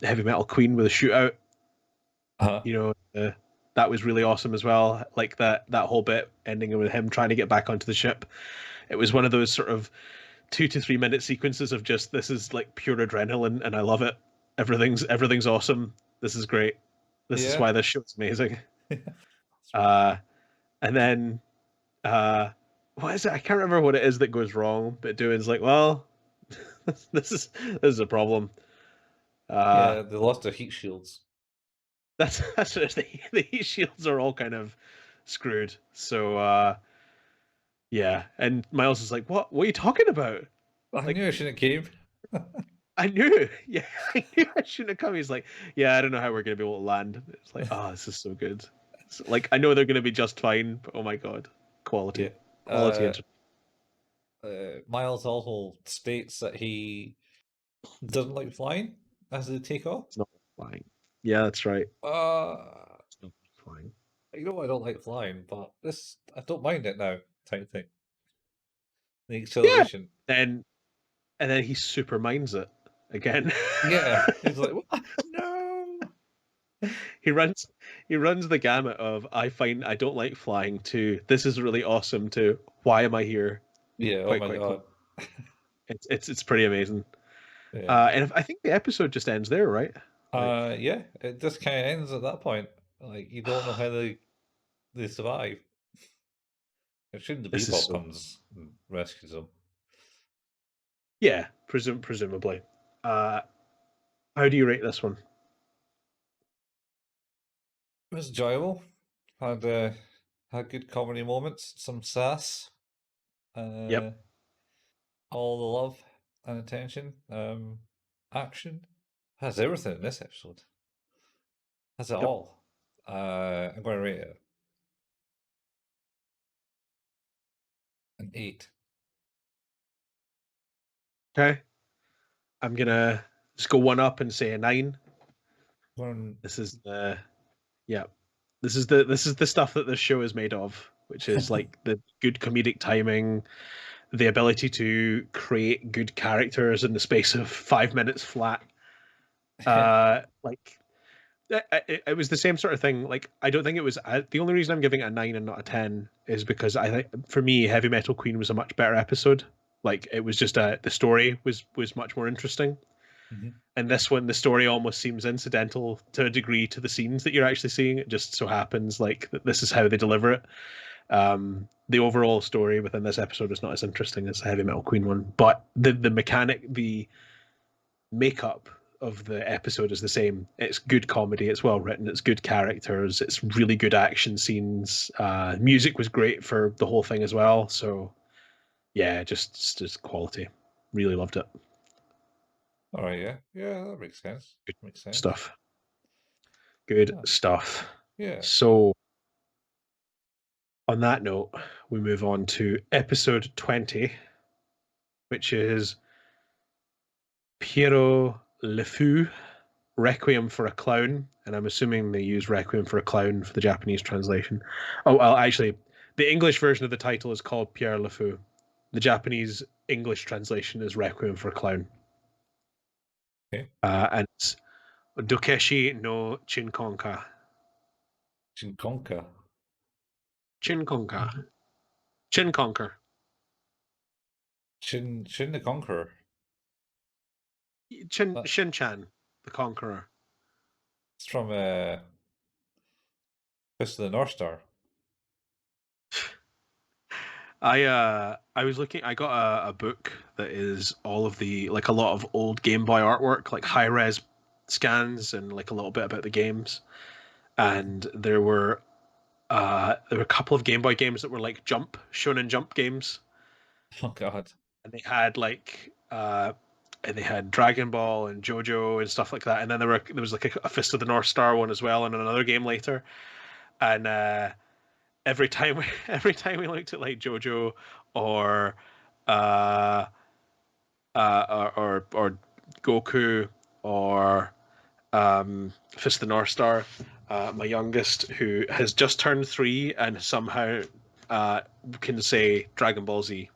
Heavy Metal Queen with a shootout. Uh, You know, that was really awesome as well. Like that whole bit ending with him trying to get back onto the ship. It was one of those sort of 2 to 3 minute sequences of just this is like pure adrenaline, and I love it. Everything's awesome. This is great. This is yeah. why this show's amazing. Uh, and then what is it? I can't remember what it is that goes wrong. But Doohan's like, well, this is a problem. Uh, Yeah, they lost their heat shields. that's what it is. The heat shields are all kind of screwed. So yeah, and Miles is like, what? What are you talking about? I Like, knew I shouldn't have came. I knew. Yeah, I knew I shouldn't have come. He's like, yeah, I don't know how we're gonna be able to land. It's like, oh, this is so good. Like, I know they're gonna be just fine, but oh my god, Yeah. quality, quality. Uh, Miles also states that he doesn't like flying as they take off. It's not flying. Yeah, that's right. Uh, It's not flying. I don't like flying, but this I don't mind it now, type thing. The Yeah. acceleration. Then and then he super minds it again. Yeah, he's like, "What? No." he runs he runs the gamut of I don't like flying to this is really awesome to why am I here Yeah. Oh quite my quickly. god. It's pretty amazing. Yeah. And I think the episode just ends there, right? Like Yeah. It just kind of ends at that point. Like you don't know how they survive. It shouldn't the this is Bebop so comes and rescues them. yeah, presumably. Uh, how do you rate this one? It was enjoyable. Had had good comedy moments, some sass, Yep. uh, all the love and attention, action. Has everything in this episode. Has it Yep. all. I'm going to rate it an 8. Okay. I'm gonna just go one up and say a 9. Going... This is the yeah. This is the stuff that this show is made of, which is like the good comedic timing, the ability to create good characters in the space of 5 minutes flat. Like it was the same sort of thing. Like I don't think it was the only reason I'm giving it a 9 and not a 10 is because I think for me, Heavy Metal Queen was a much better episode. Like it was just the story was much more interesting. Mhm. And this one, the story almost seems incidental to a degree to the scenes that you're actually seeing. It just so happens like that this is how they deliver it. The overall story within this episode is not as interesting as the Heavy Metal Queen one, but the mechanic, the makeup of the episode is the same. It's good comedy. It's well written. It's good characters. It's really good action scenes. Music was great for the whole thing as well. So yeah, just quality. Really loved it. All right, yeah. Yeah, that makes sense. Good Makes sense. stuff. Good Ah, stuff. yeah. So on that note, we move on to episode 20, which is Piero Le Fou, Requiem for a Clown. And I'm assuming they use Requiem for a Clown for the Japanese translation. Oh, well, actually, the English version of the title is called Pierre Le Fou. The Japanese English translation is Requiem for a Clown. Okay. And it's Dokeshi no Chinkonka. Chinkonka. Chinkonka. Chinkonker. Shin the Conqueror. That, Shinchan, the Conqueror. it's from Fist of the North Star. I was looking. I got a book that is all of the like a lot of old Game Boy artwork, like high res scans and like a little bit about the games. And there were a couple of Game Boy games that were like Shonen Jump games, Oh God. and they had Dragon Ball and JoJo and stuff like that. And then there was like a Fist of the North Star one as well, and another game later. And every time every time we looked at like JoJo or uh or Goku or Fist of the North Star, my youngest who has just turned 3 and somehow uh can say Dragon Ball Z.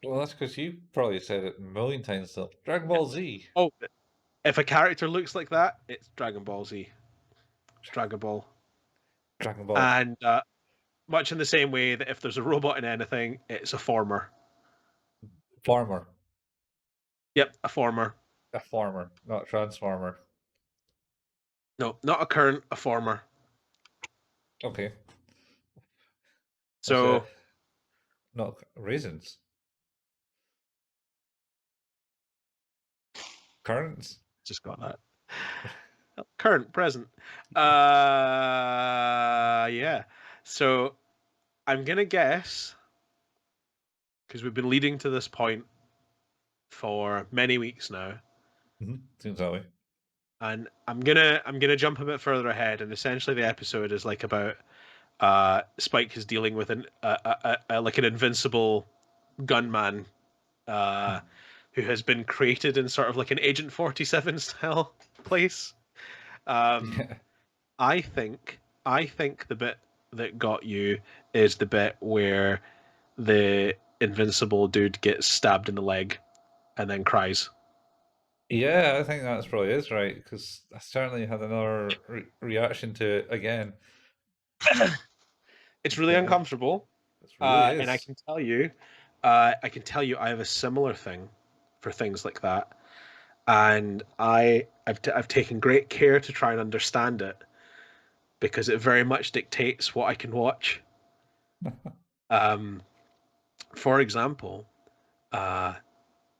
Well, that's because you probably said it a million times still. Dragon Ball Z. Oh, if a character looks like that, it's Dragon Ball Z. It's Dragon Ball. Dragon Ball. And much in the same way that if there's a robot in anything, it's a former. Farmer. Yep, a former. A farmer, not a transformer. No, not a current, a former. Okay. What's So not raisins? Currants? just got that. Current, present. Yeah. So I'm gonna guess because we've been leading to this point for many weeks now, Mm-hmm. Seems that way. and I'm gonna jump a bit further ahead. And essentially, the episode is like about Spike is dealing with like an invincible gunman who has been created in sort of like an Agent 47 style place. Yeah. I think the bit that got you is the bit where the invincible dude gets stabbed in the leg and then cries. Yeah, I think that's probably is right because I certainly had another reaction to it again. It's really Yeah, uncomfortable, it really and is. I can tell you, I have a similar thing for things like that, and I've taken great care to try and understand it because it very much dictates what I can watch. Um, for example, uh,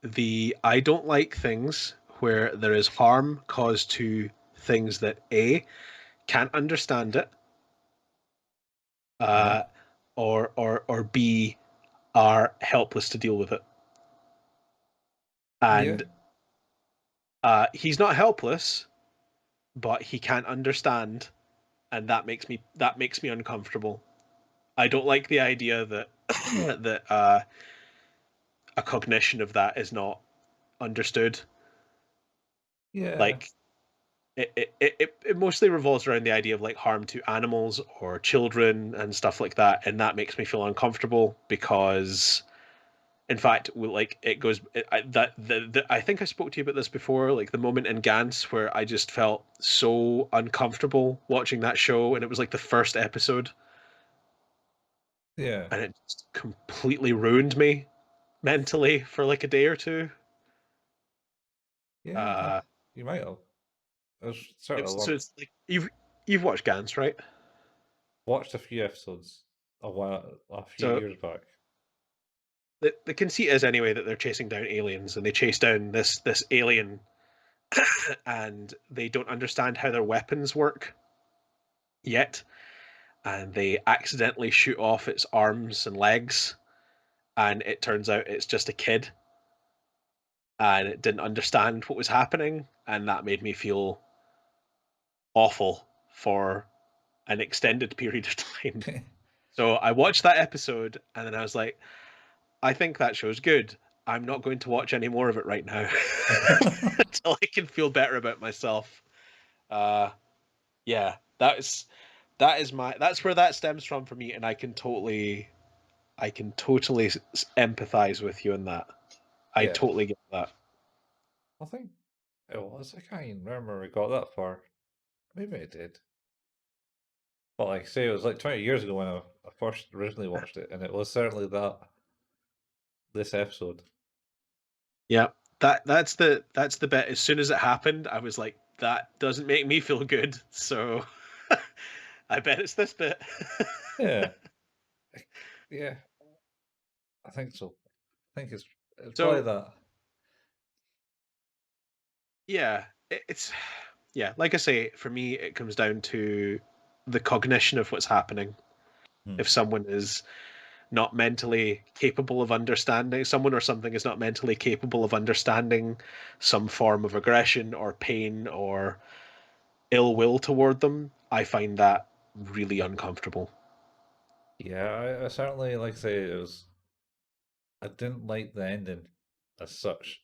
the I don't like things where there is harm caused to things that A can't understand it, Uh-huh. uh, or B are helpless to deal with it. Yeah. And he's not helpless. but he can't understand, and that makes me uncomfortable. I don't like the idea that that a cognition of that is not understood. Yeah. Like it mostly revolves around the idea of like harm to animals or children and stuff like that, and that makes me feel uncomfortable because, in fact, like it goes I think I spoke to you about this before, like the moment in Gantz where I just felt so uncomfortable watching that show, and it was like the first episode, Yeah. and it just completely ruined me mentally for like a day or two. Yeah. Uh, You might have. There's certainly a so lot. it's like you've watched Gantz, right? Watched a few episodes a few So years back. the conceit is anyway that they're chasing down aliens, and they chase down this alien, and they don't understand how their weapons work yet, and they accidentally shoot off its arms and legs, and it turns out it's just a kid, and it didn't understand what was happening, and that made me feel awful for an extended period of time. So I watched that episode, and then I was like, I think that show's good. I'm not going to watch any more of it right now until I can feel better about myself. Uh, yeah, that's where that stems from for me, and I can totally empathize with you in that. I Yeah. totally get that. I think it was. I can't even remember we got that far. Maybe I did. But like I say, it was like 20 years ago when I first originally watched it, and it was certainly this episode. Yeah, that's the bit. As soon as it happened, I was like, that doesn't make me feel good. So I bet it's this bit. Yeah. Yeah. I think so. I think it's probably So that. yeah, it's yeah. Like I say, for me, it comes down to the cognition of what's happening. Hmm. If someone is not mentally capable of understanding, someone or something is not mentally capable of understanding some form of aggression or pain or ill will toward them, I find that really uncomfortable. Yeah, I certainly like I say it was. I didn't like the ending as such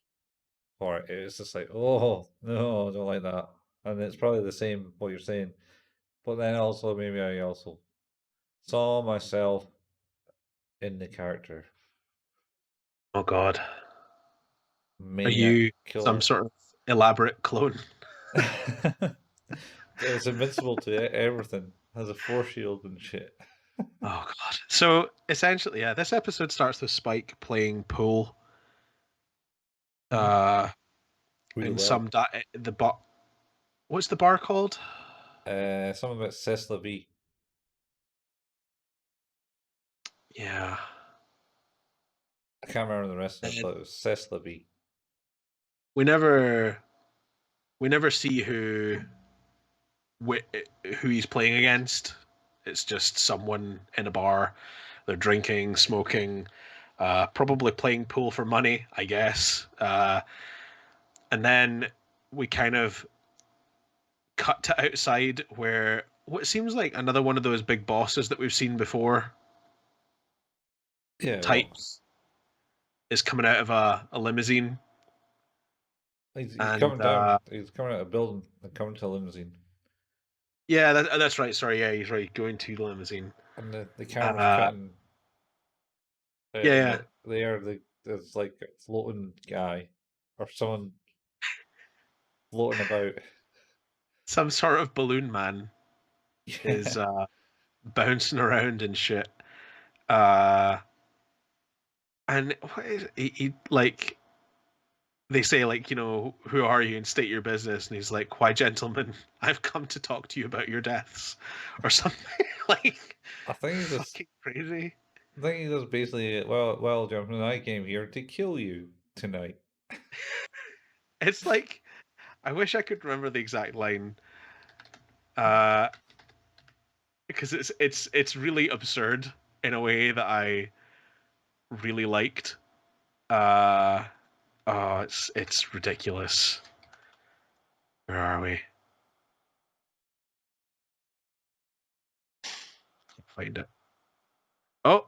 for it. It was just like, oh no, I don't like that. And it's probably the same what you're saying. But then also maybe I also saw myself in the character. Oh God. Are Maniac you some killer. sort of elaborate clone? It's invincible to everything. Has a force shield and shit. Oh God. So essentially, yeah, this episode starts with Spike playing pool Hmm. uh Really in well. the bar. What's the bar called? Something about Cecil B. Yeah. I can't remember the rest of it, And but it was Cecil B. we never we never see who he's playing against. It's just someone in a bar. They're drinking, smoking, probably playing pool for money, I guess. And then we kind of cut to outside where what seems like another one of those big bosses that we've seen before Yeah, well, types is coming out of a limousine. he's And coming down. He's coming out of a building and coming to a limousine. yeah, that's right. Sorry, yeah, he's right. Going to the limousine. And the camera's Uh, cutting yeah, in yeah. the air. There's like a floating guy or someone floating about. Some sort of balloon man is Yeah. bouncing around and shit. Uh, and what is he like? They say like, who are you and state your business, and he's like, why, gentlemen, I've come to talk to you about your deaths, or something like I think he just fucking crazy. I think he just basically well, gentlemen, I came here to kill you tonight. It's like I wish I could remember the exact line, uh, because it's really absurd in a way that I really liked. Uh, oh, it's ridiculous. Where are we? find it. Oh,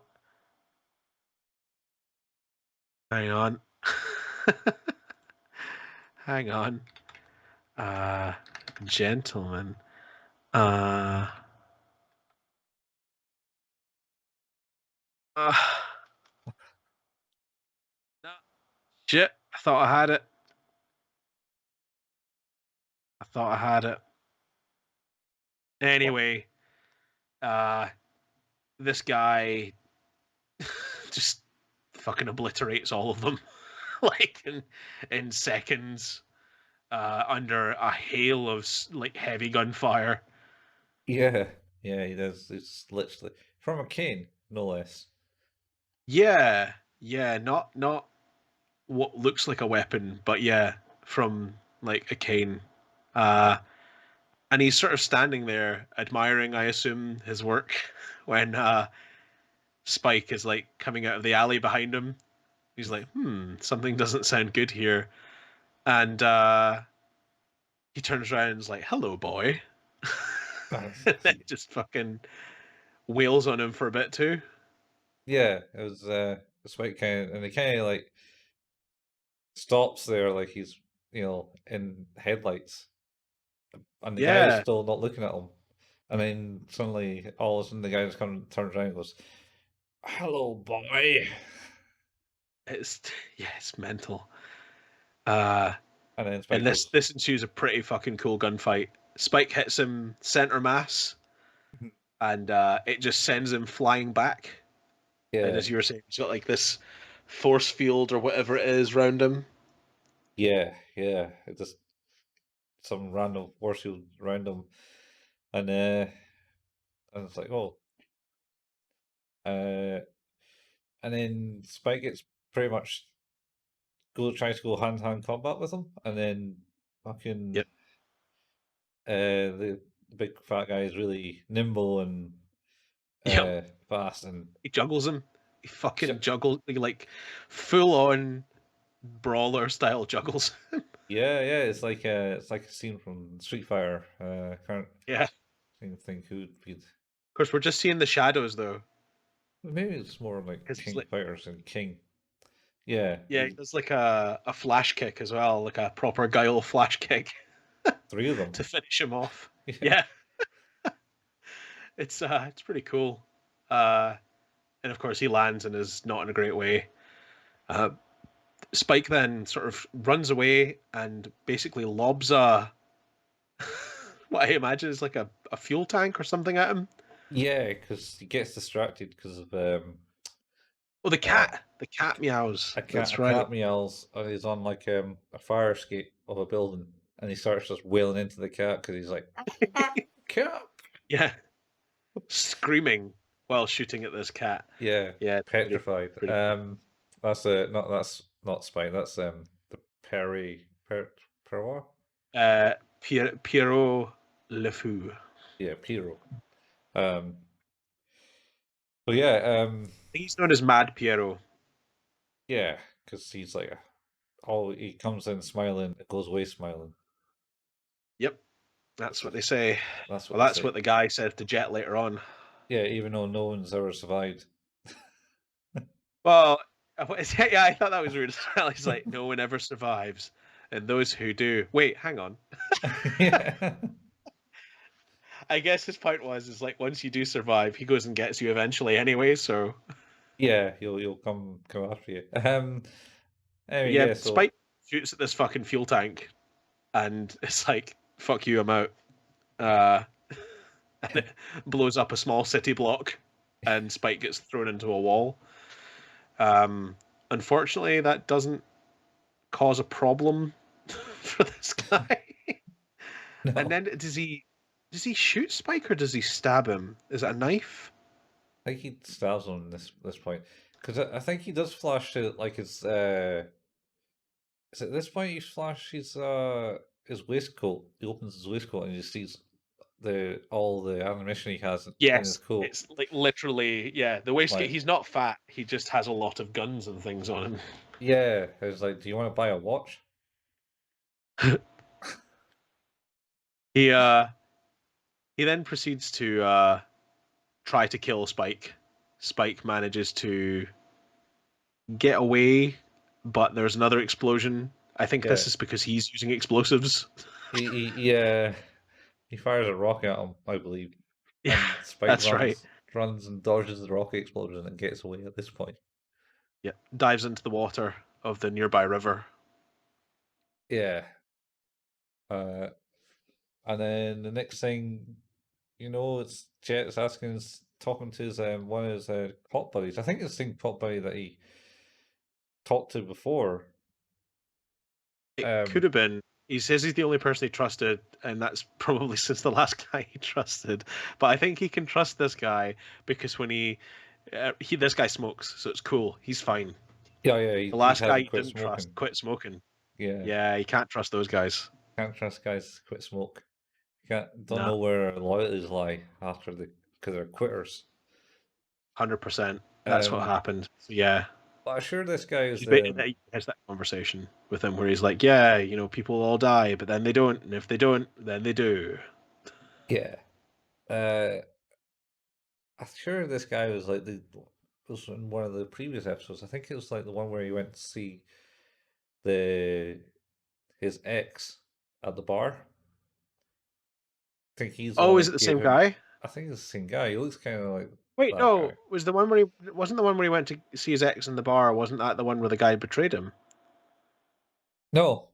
hang on. Hang on. Gentlemen. Uh, no, shit. I thought I had it. Anyway, this guy just fucking obliterates all of them, like in seconds, under a hail of like heavy gunfire. Yeah, yeah, he does. It's literally from a cane, no less. Yeah, not what looks like a weapon, but yeah, from like a cane. And he's sort of standing there admiring, I assume, his work when Spike is like coming out of the alley behind him. He's like, something doesn't sound good here. And he turns around and is like, hello, boy. And then just fucking wails on him for a bit too. Yeah, it was Spike kind of, and he kind of like stops there, like he's in headlights, and the guy is Yeah, still not looking at him. And then suddenly, all of a sudden, the guy just turns around and goes, "Hello, boy." it's it's mental. Uh, And then Spike and this goes, this ensues a pretty fucking cool gunfight. Spike hits him center mass, and it just sends him flying back. And "Yeah, as you were saying, he's got like this force field or whatever it is around him. yeah, yeah." It just some random force field around him, and it's like, oh, uh, and then Spike gets pretty much tries to go hand to hand combat with him, and then fucking Yep. the big fat guy is really nimble and Yep. fast and He juggles him. He sh- fucking juggles, he, like full on brawler style juggles. yeah, it's like a scene from Street Fighter. Can't Yeah. think who'd be. Of course, we're just seeing the shadows though, Maybe it's more like because he's King like, Fighters and King. Yeah, yeah, he does like a flash kick as well, like a proper guile flash kick three of them. to finish him off. Yeah, Yeah, it's pretty cool. Uh, and of course, he lands and is not in a great way. Uh, Spike then sort of runs away and basically lobs a what I imagine is like a fuel tank or something at him. yeah, because he gets distracted because of Oh, the uh, cat! The cat meows. a That's right. cat meows and he's on like a fire escape of a building and he starts just wailing into the cat because he's like cat. Yeah, screaming while shooting at this cat. Yeah, Yeah, it's petrified. pretty cool. That's not Spike. That's the Perrois. Pierrot Le Fou. Yeah, Piero. Um, but yeah, He's known as Mad Pierrot. yeah, because he's like all he comes in smiling, it goes away smiling. Yep, that's what they say. That's what Well, they that's say. what the guy said to Jet later on. Yeah, even though no one's ever survived. Well, yeah, I thought that was weird as well. He's like, no one ever survives, and those who do. Wait, hang on. Yeah, I guess his point was is like once you do survive, he goes and gets you eventually anyway. So yeah, you'll come after you. but Anyway, yeah, yeah, so Spike shoots at this fucking fuel tank, and it's like fuck you, I'm out. Uh, and it blows up a small city block, and Spike gets thrown into a wall. Um, Unfortunately, that doesn't cause a problem for this guy. And no, then does he shoot Spike or does he stab him? Is it a knife? I think he stabs him this point because I think he does flash to like his is at this point he flash his waistcoat. He opens his waistcoat and he sees the all the ammunition he has in his Yes, coat. it's like literally, yeah. The waistcoat. Like, He's not fat. He just has a lot of guns and things on him. yeah, I was like, do you want to buy a watch? He uh he then proceeds to try to kill Spike. Spike manages to get away, but there's another explosion. I think Yeah, this is because he's using explosives. yeah, he fires a rocket at him, I believe, Yeah, and Spike that's right. runs and dodges the rocket explosion and gets away at this point. Yeah, dives into the water of the nearby river. Yeah, uh, and then the next thing it's Jet's asking, talking to his one of his cop buddies. I think it's the same cop buddy that he talked to before. It could Um, have been. He says he's the only person he trusted, and that's probably since the last guy he trusted. But I think he can trust this guy because when he this guy smokes, so it's cool. He's fine. yeah, yeah, The he last guy hadn't he quit didn't trust smoking. quit smoking. Yeah, Yeah, you can't trust those guys. can't trust guys to quit smoke. Don't No, know where loyalties lie after because they're quitters. 100%. That's what Um, happened. So yeah, but I'm sure this guy is he has that conversation with him where he's like, "Yeah, people all die, but then they don't, and if they don't, then they do." yeah. Uh, I'm sure this guy was like the was in one of the previous episodes. I think it was like the one where he went to see the his ex at the bar. I think he's the one Oh, is it that the gave same him. guy? I think it's the same guy. He looks kind of like Wait, that no, guy. was the one where he wasn't the one where he went to see his ex in the bar? Wasn't that the one where the guy betrayed him? No,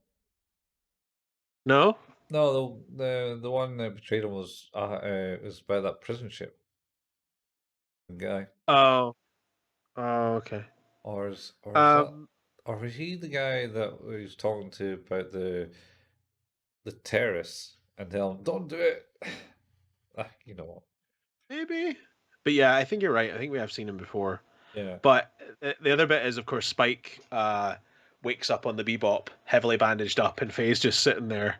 No. no, the one that betrayed him was by that prison ship guy, Oh. Oh, okay. or is that Um, or was he the guy that we was talking to about the terrorists and tell him don't do it? You know what? maybe. But yeah, I think you're right. I think we have seen him before. Yeah, But the other bit is, of course, Spike wakes up on the Bebop, heavily bandaged up, and Faye's just sitting there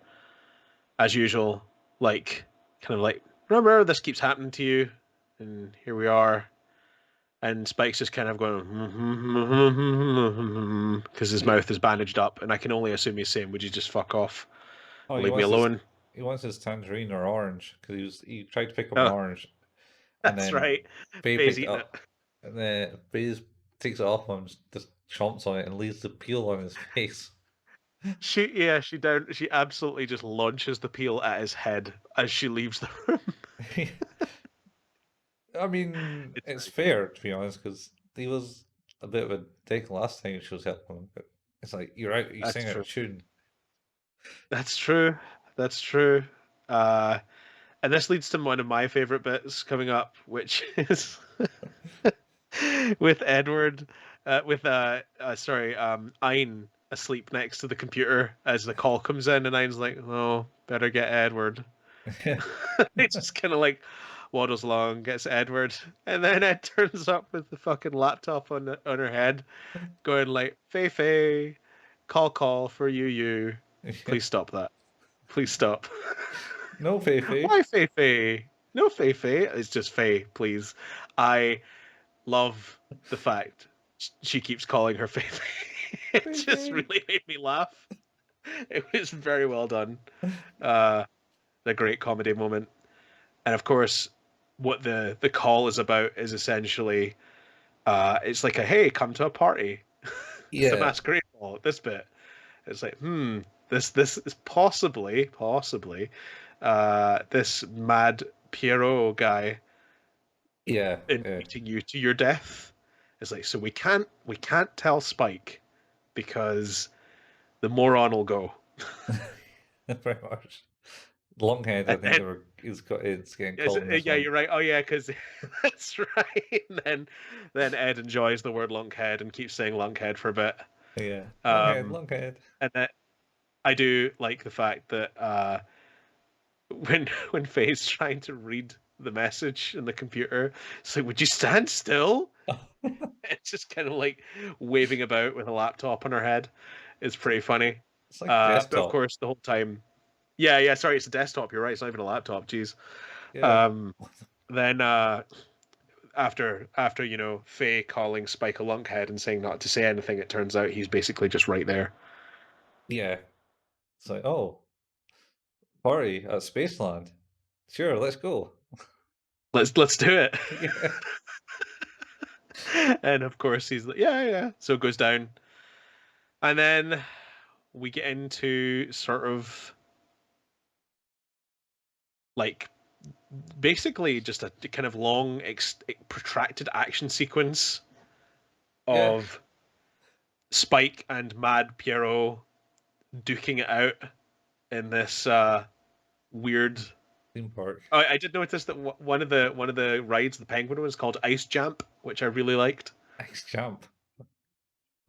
as usual, like kind of like, remember this keeps happening to you, and here we are. And Spike's just kind of going because his he, mouth is bandaged up, and I can only assume he's saying, "Would you just fuck off oh, and leave me alone?" he wants his tangerine or orange because he tried to pick up an Oh, orange and that's then right. Faye Faye's picked it eating it. up and then Faye takes it off him, just chomps on it and leaves the peel on his face. She absolutely just launches the peel at his head as she leaves the room. I mean, It's it's very good. fair to be honest because he was a bit of a dick last time she was helping him, but it's like you're out, you That's sing out true. of tune. That's true. That's true. Uh, and this leads to one of my favorite bits coming up, which is with Edward, Ein asleep next to the computer as the call comes in, and Ein's like, "Oh, better get Edward." It's just kind of like waddles along, gets Edward, and then Ed turns up with the fucking laptop on her head, going like, "Fei Fei, call for you. Please stop that. Please stop." No, Feifei. Why Fei Fei? No Fei Fei. It's just Fei, please. I love the fact she keeps calling her Fei Fei. It just Feifei. really made me laugh. It was very well done. Uh, a great comedy moment. And of course, what the call is about is essentially it's like a hey, come to a party. It's the Yeah, masquerade ball at this bit. It's like, this is possibly this mad Pierrot guy yeah, yeah. inviting you to your death. It's like, so we can't tell Spike because the moron will go. Very much. Longhead, I think And it's getting called in this yeah, one. you're right. Oh yeah, because that's right. And then Ed enjoys the word lunkhead and keeps saying lunkhead for a bit. Yeah, Um, Longhead. and that I do like the fact that when Faye's trying to read the message in the computer, it's like, would you stand still? It's just kind of like waving about with a laptop on her head. It's pretty funny. It's like a But of desktop. course, the whole time, yeah. Sorry, it's a desktop. You're right. It's not even a laptop. Jeez. Yeah, Um, then after Faye calling Spike a lunkhead and saying not to say anything, it turns out he's basically just right there. yeah. It's like, oh, party at Spaceland. Sure, let's go. let's do it. Yeah. And of course he's like, yeah, yeah. So it goes down, and then we get into sort of like basically just a kind of long, protracted action sequence Yeah. of Spike and Mad Pierrot duking it out in this weird. Theme park. I did notice that one of the rides, the penguin, was called Ice Jump, which I really liked. X Jump.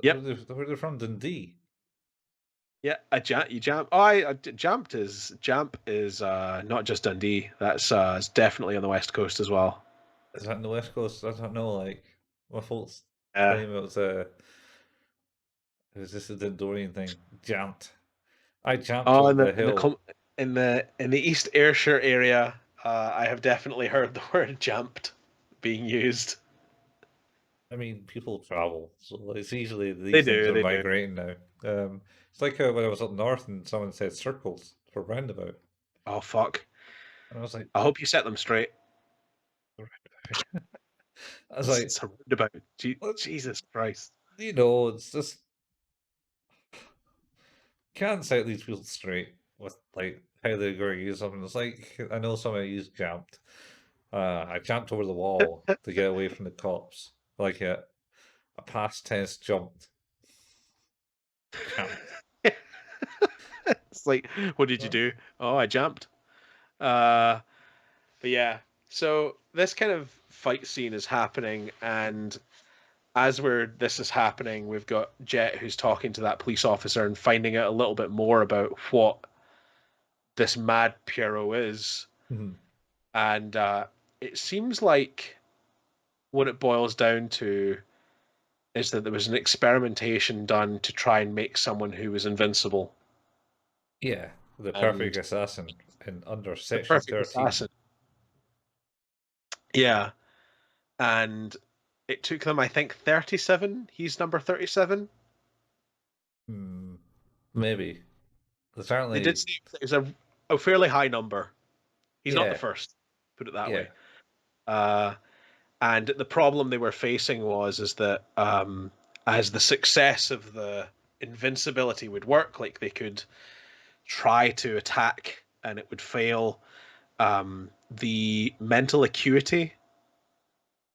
Yep. Where they're from, Dundee. Yeah, you jump. Jamp is not just Dundee. That's it's definitely on the west coast as well. Is that in the West Coast? I don't know. Like, my folks Yeah. claim it was just a Dorian thing. Jumped. I jumped Oh, over in the the in the hill. com- in the East Ayrshire area, I have definitely heard the word "jumped" being used. I mean, people travel, so it's usually They these things do, are they do. migrating now. It's like when I was up north and someone said circles for roundabout, Oh fuck! and I was like, I hope you set them straight. roundabout. I was like, It's a roundabout. what? Jesus Christ! It's just can't set these people straight with like how they're going to use something. It's like I know someone used jumped. I jumped over the wall to get away from the cops. Like a past tense jumped. Jumped. It's like, what did you Uh, do? Oh, I jumped. Uh, but yeah. So this kind of fight scene is happening, and as this is happening, we've got Jet who's talking to that police officer and finding out a little bit more about what this mad Pierrot is, mhm. and it seems like what it boils down to is that there was an experimentation done to try and make someone who was invincible Yeah, the perfect and assassin in under the section perfect 13. assassin. Yeah, and it took them, I think, 37. He's number 37. Hmm, maybe. They did Certainly, say it was a fairly high number. He's not the yeah, first, put it that yeah, way. Uh, and the problem they were facing is that as the success of the invincibility would work, like they could try to attack and it would fail. The mental acuity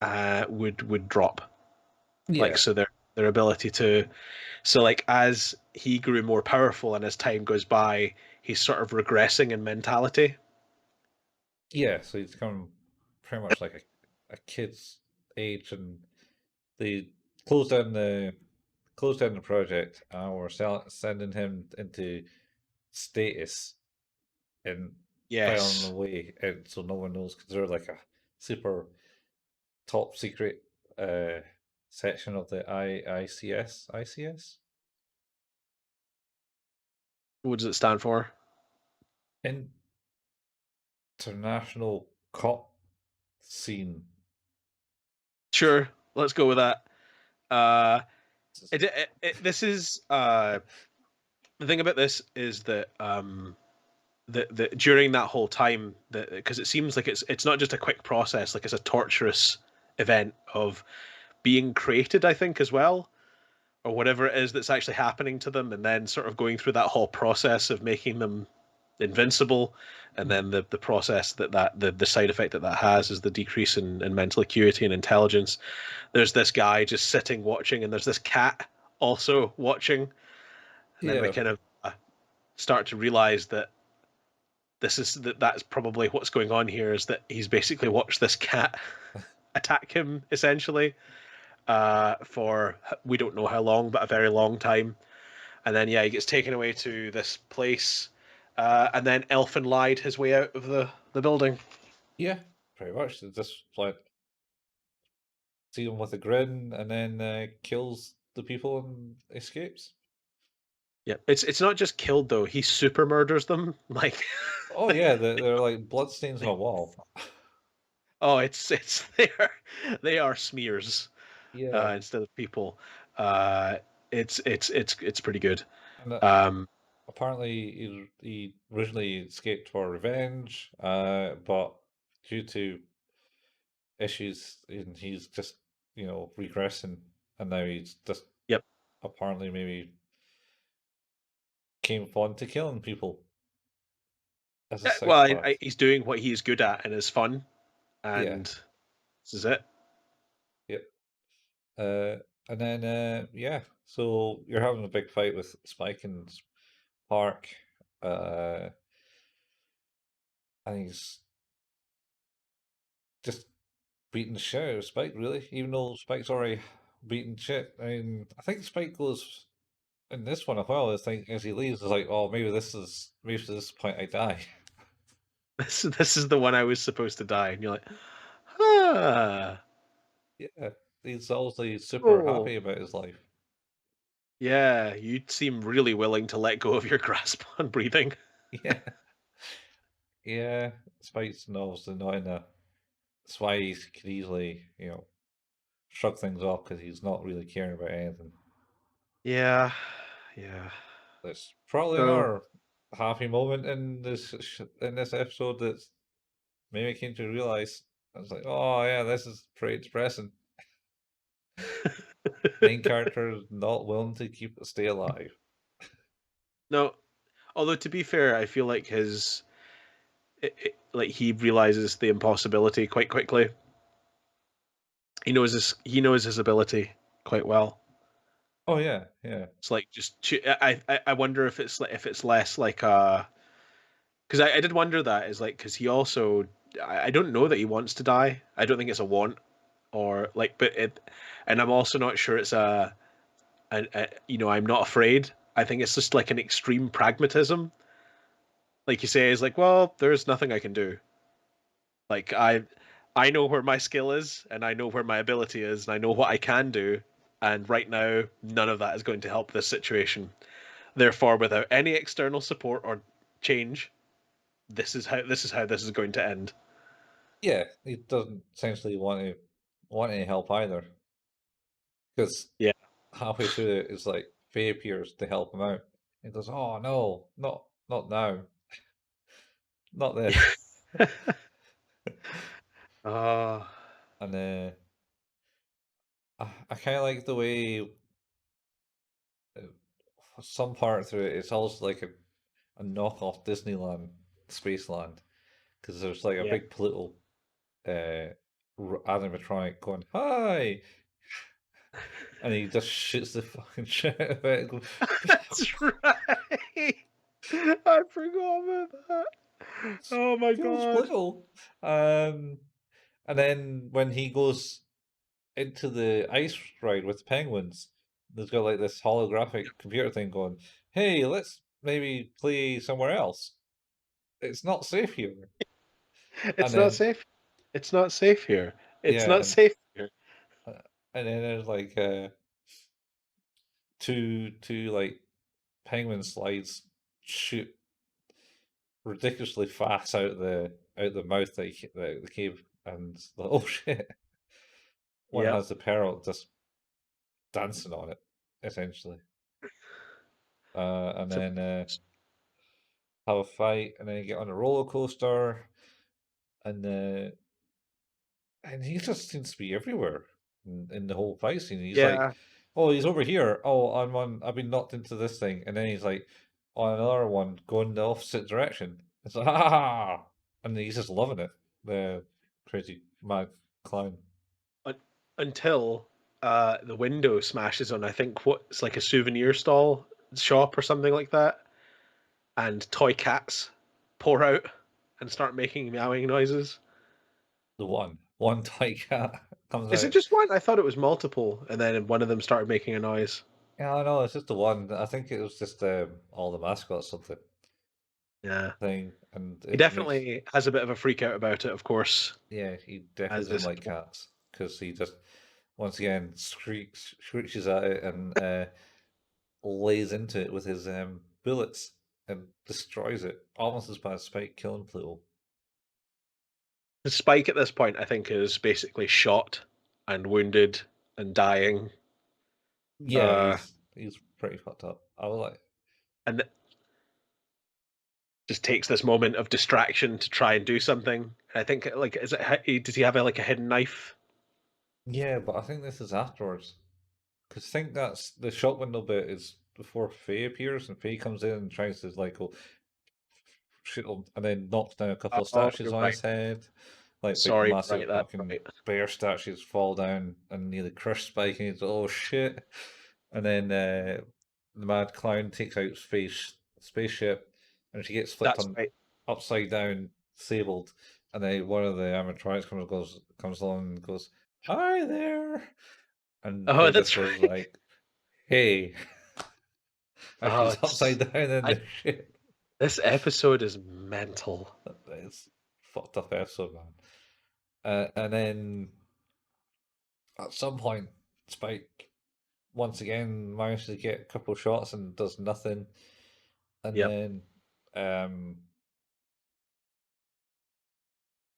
would drop, like yeah, so their ability to like as he grew more powerful and as time goes by, he's sort of regressing in mentality. yeah. So he's become pretty much like a kid's age, and they closed down the closed down the project, and we're sending him into status and filing Yes. away, and so no one knows because they're like a super top secret uh section of the ICS What does it stand for? international cop scene. Sure, let's go with that. uh this is the thing about this is that that during that whole time, that because it seems like it's not just a quick process, like it's a torturous event of being created, I think, as well, or whatever it is that's actually happening to them, and then sort of going through that whole process of making them invincible, and Mhm. then the process the side effect that has is the decrease in mental acuity and intelligence. There's this guy just sitting watching, and there's this cat also watching, and then we Yeah, kind of start to realize that that's probably what's going on here, is that he's basically watched this cat attack him essentially for we don't know how long, but a very long time. And then yeah, he gets taken away to this place, and then Elfin lied his way out of the building. yeah, pretty much. They just like see him with a grin, and then kills the people and escapes. Yeah, it's not just killed though; he super murders them. Like, Oh yeah, they're like bloodstains on a wall. oh, it's they are smears Yeah, instead of people. Uh, it's pretty good. and Um, apparently he originally escaped for revenge, but due to issues, and he's just regressing, and now he's just Yep. apparently maybe came fond to killing people as a Well, psychopath. he's doing what he's good at and is fun, Yeah, and this is it. yep. And then yeah, so you're having a big fight with Spike and Park, uh, and he's just beating the shit out of Spike, really, even though Spike's already beaten shit. I mean, I think Spike goes in this one as well. I think as he leaves, it's like, oh, maybe to this point I die. This is the one I was supposed to die, and you're like, ah, Yeah, he's obviously super oh, happy about his life. yeah. You seem really willing to let go of your grasp on breathing. Yeah, yeah. Spike's obviously not in a. That's why he could easily, shrug things off because he's not really caring about anything. Yeah, yeah. There's probably So another happy moment in this episode that's maybe I came to realize. I was like, oh yeah, this is pretty depressing. Main character is not willing to stay alive. no. Although to be fair, I feel like like he realizes the impossibility quite quickly. He knows his ability quite well. Oh yeah, yeah. It's like just I wonder if it's less like because I did wonder that is like because he also I don't know that he wants to die. I don't think it's a want or like but it and I'm also not sure it's I'm not afraid. I think it's just like an extreme pragmatism. Like you say, is like, well, there's nothing I can do. Like I know where my skill is and I know where my ability is and I know what I can do. And right now, none of that is going to help this situation. Therefore, without any external support or change, this is how this is going to end. Yeah, he doesn't essentially want any help either. Because Yeah. halfway through it, it's like Faye appears to help him out. He goes, "Oh no, not now, not this." Oh, And I kind of like the way some part through it, it's also like a knockoff Disneyland Spaceland because there's like a yeah. big political uh, animatronic going, "Hi," and he just shoots the fucking shit out of it. And goes, That's right. I forgot about that. Oh my feels god. political. And then when he goes into the ice ride with the penguins, there's got like this holographic computer thing going, "Hey, let's maybe play somewhere else. It's not safe here." And It's not then safe. It's not safe here. It's yeah, not safe here. uh, and then there's like two like penguin slides shoot ridiculously fast out the mouth the cave, and like, oh shit, one Yep. has the peril just dancing on it, essentially. And So then have a fight, and then you get on a roller coaster, and and he just seems to be everywhere in the whole fight scene. He's like, yeah, "Oh, he's over here. Oh, I've been knocked into this thing," and then he's like on another one going the opposite direction. It's like, ah, and he's just loving it. The crazy mad clown. un- until the window smashes on I think what's like a souvenir stall shop or something like that, and toy cats pour out and start making meowing noises. The one toy cat comes Is it out. just one? I thought it was multiple, and then one of them started making a noise. Yeah, I know it's just the one. I think it was just all the mascots something Yeah, thing, and he it makes definitely has a bit of a freak out about it, of course, yeah, he definitely as doesn't is. like cats because he just once again screeches at it and lays into it with his bullets and destroys it almost as bad as Spike killing Pluto. Spike at this point, I think, is basically shot and wounded and dying. Yeah, Uh, he's pretty fucked up. I was like, and just takes this moment of distraction to try and do something, I think like does he have like a hidden knife? Yeah, but I think this is afterwards. Because I think that's the shop window bit is before Faye appears, and Faye comes in and tries to like go shoot him, and then knocks down a couple of Oh, statues you're on right. his head, like big Sorry, right. massive That's fucking right. bear statues fall down and nearly crush Spike, and he's oh shit, and then the mad clown takes out spaceship, and she gets flipped That's on right. upside down, disabled, and then one of the animatronics comes along and goes, "Hi there," and Oh, Faye just that's goes right. like, "Hey," as Oh, she's upside down in I, the ship. this episode is mental. It's fucked up episode, man. And then at some point, Spike once again manages to get a couple shots and does nothing. And Yep. then um,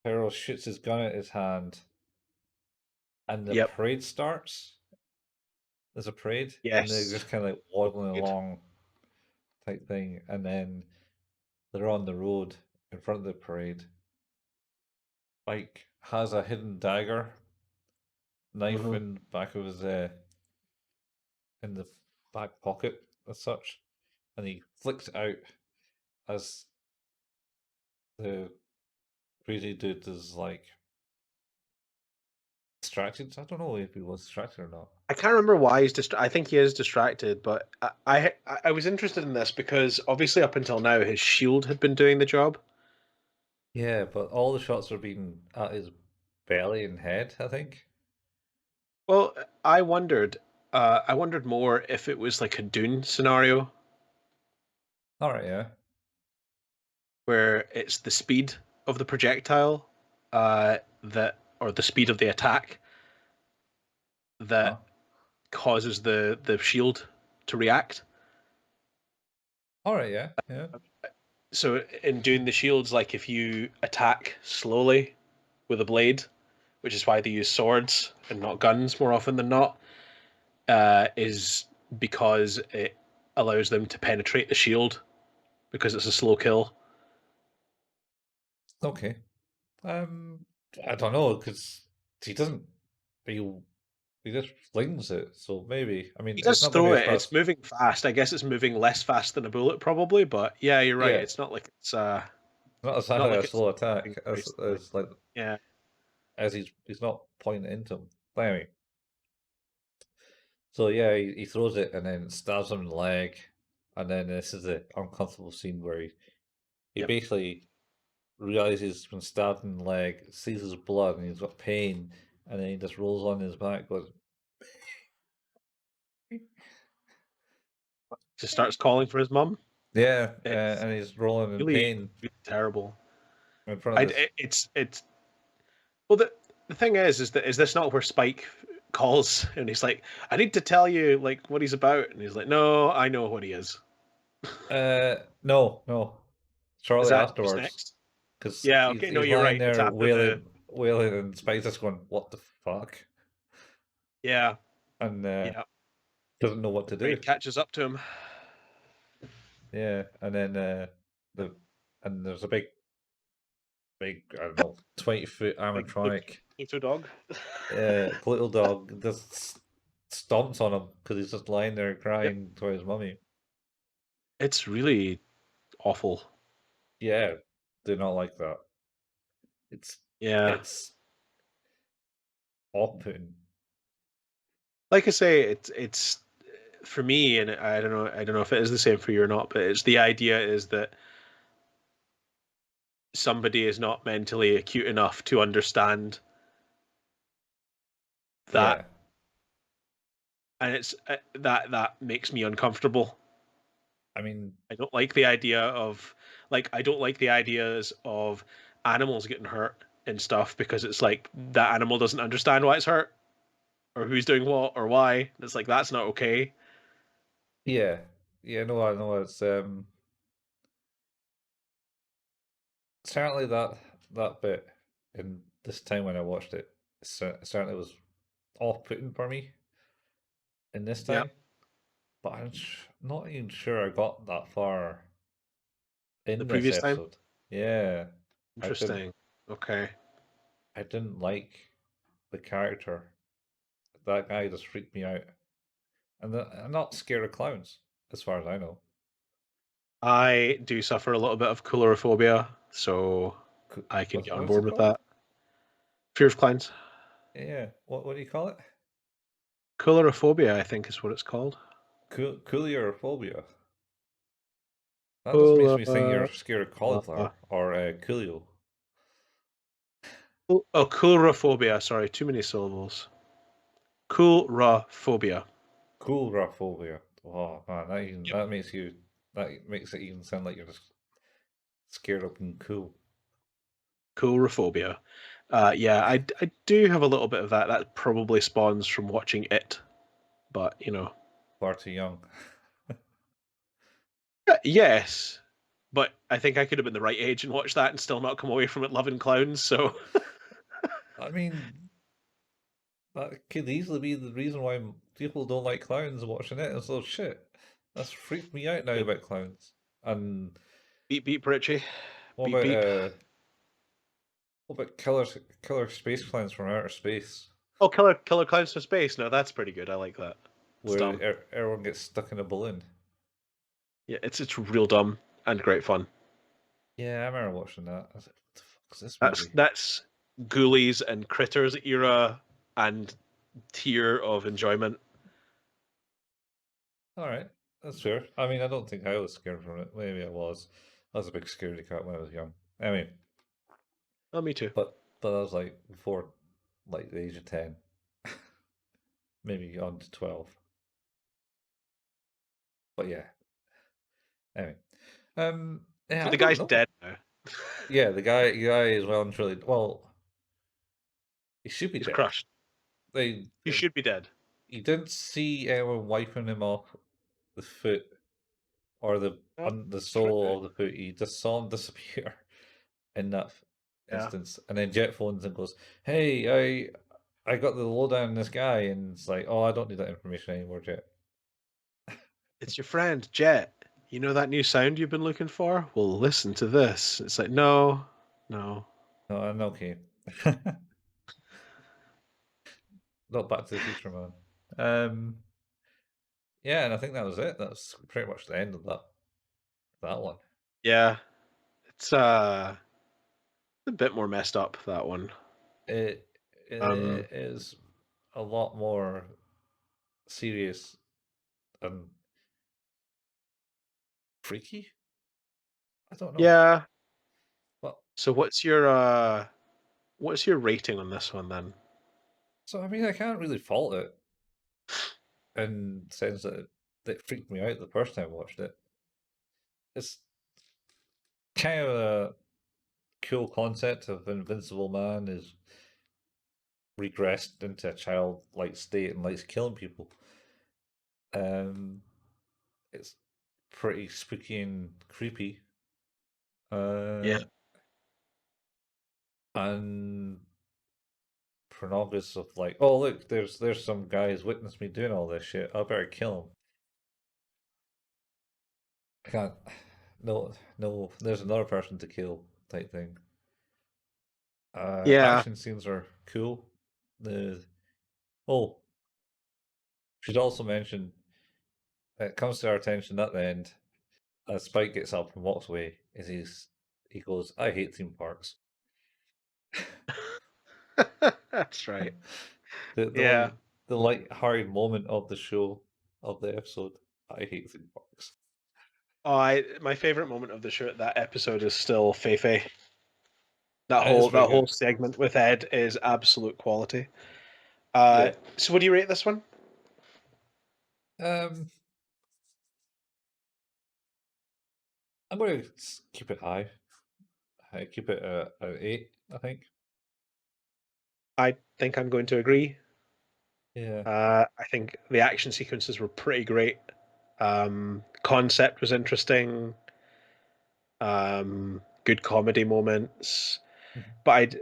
Harold shoots his gun at his hand, and the Yep. parade starts. There's a parade, and they're Yes. just kind of like waddling Good. along type thing. And then they're on the road in front of the parade. Spike has a hidden dagger knife Hmm. in the back of his in the back pocket as such, and he flicks it out as the crazy dude is like distracted. I don't know if he was distracted or not. I can't remember why he's I think he is distracted, but I was interested in this because obviously up until now his shield had been doing the job. Yeah, but all the shots are being at his belly and head, I think. Well, I wondered more if it was like a Dune scenario All right, yeah. where it's the speed of the projectile, that or the speed of the attack Huh? that causes the shield to react. All right, yeah, yeah. So in doing the shields, like if you attack slowly with a blade, which is why they use swords and not guns more often than not, is because it allows them to penetrate the shield because it's a slow kill. Okay. I don't know because he doesn't. He he just flings it, so maybe. I mean, He it's does not going to throw be as it. It's fast. moving fast. I guess it's moving less fast than a bullet, probably. But yeah, you're right. Yeah, It's not not exactly like a it's slow moving attack very slowly. as like Yeah, as he's not pointing into him. But anyway, so yeah, he throws it and then stabs him in the leg, and then this is the uncomfortable scene where he yep. basically realizes he's been stabbed in the leg, sees his blood, and he's got pain, and then he just rolls on his back, goes, Just starts calling for his mum. yeah, It's and he's rolling in really, pain really terrible. in front of this. It's well the thing is this not where Spike calls and he's like, I need to tell you like what he's about, and he's like, no, I know what he is. No, no, Is shortly that just afterwards, next? because Yeah, okay, no, he's you're lying right. It's there after the wailing, and Spike's just going, "What the fuck?" yeah, and yeah. doesn't know what The to brain do. catches up to him. Yeah, and then the and there's a big I don't know 20-foot Big animatronic Pluto dog. little dog just stomps on him because he's just lying there Yep. crying to his mummy. It's really awful. Yeah, do not like that. It's Yeah. it's off-putting. Like I say, it's for me, and I don't know if it is the same for you or not, but it's the idea is that somebody is not mentally acute enough to understand that, Yeah, and it's that makes me uncomfortable. I mean, I don't like the idea of I don't like the ideas of animals getting hurt and stuff because it's like that animal doesn't understand why it's hurt or who's doing what or why. It's like that's not okay. yeah, yeah. No, I know it's certainly that bit in this time when I watched it certainly was off-putting for me in this Yeah. time. But I'm not even sure I got that far The in this previous time. episode. Yeah, I didn't. Interesting. Okay. I didn't like the character. That guy just freaked me out. And I'm not scared of clowns, as far as I know. I do suffer a little bit of coulrophobia, so I can get on What's board it with called? that. Fear of clowns. Yeah. What do you call it? Coulrophobia, I think, is what it's called. Cooliophobia. That just makes Cool. me think you're scared of cauliflower or coolio. Oh, coulrophobia. Sorry, too many syllables. Coulrophobia. Coolrophobia. Oh man, Yep. that makes it even sound like you're just scared of being cool. Coulrophobia. Yeah, I do have a little bit of that. That probably spawns from watching it, but Far too young. yes. But I think I could have been the right age and watched that and still not come away from it loving clowns. So I mean, that could easily be the reason why people don't like clowns watching it. And so shit, that's freaked me out now about clowns. And beep beep, Richie. what Beep about beep. killer space clowns from outer space, Oh, killer clowns from space. No, that's pretty good. I like that. It's where dumb. everyone gets stuck in a balloon? Yeah, it's real dumb and great fun. Yeah, I remember watching that. I was like, what the fuck's this That's movie? that's Ghoulies and Critters era and tier of enjoyment. All right, that's fair. I mean, I don't think I was scared from it. Maybe I was. I was a big scaredy cat when I was young. I mean, Oh, me too. but I was like before, like the age of 10, maybe on to 12. But yeah, anyway. Yeah, So I the don't guy's know. dead now. Yeah, the guy is well and truly. Well, he should be He's dead. crushed. They, He they should be dead. you didn't see anyone wiping him off the foot or the That's right. sole of the foot. You just saw him disappear in that Yeah. instance, and then Jet phones and goes, "Hey, I got the lowdown on this guy," and it's like, "Oh, I don't need that information anymore, Jet." It's your friend, Jet. You know that new sound you've been looking for? Well, listen to this. It's like, no, no. No, I'm okay. Not Back to the Future, man. Yeah, and I think that was it. That's pretty much the end of that one. Yeah. It's a bit more messed up, that one. It Um, it is a lot more serious and freaky. I don't know. yeah. But So what's your rating on this one then? so I mean, I can't really fault it in the sense that it freaked me out the first time I watched it. It's kind of a cool concept of Invincible Man is regressed into a childlike state and likes killing people. Um, it's pretty spooky and creepy. Yeah. Uh, and Pronobis of like, oh look, there's some guys witness me doing all this shit. I better kill him. I can't. No, no. There's another person to kill type thing. Yeah. Action scenes are cool. The oh, should also mention it comes to our attention at the end as Spike gets up and walks away. He goes, "I hate theme parks." That's right. the the Yeah. like the light-hearted moment of the show of the episode. I hate theme parks. Oh, my favorite moment of the show, that episode, is still Faye. That It is whole pretty that whole good. segment with Ed is absolute quality. Yeah. So what do you rate this one? Um, I'm going to keep it high. I keep it at 8, I think. I think I'm going to agree. Yeah. I think the action sequences were pretty great. Concept was interesting. Good comedy moments, Mhm. but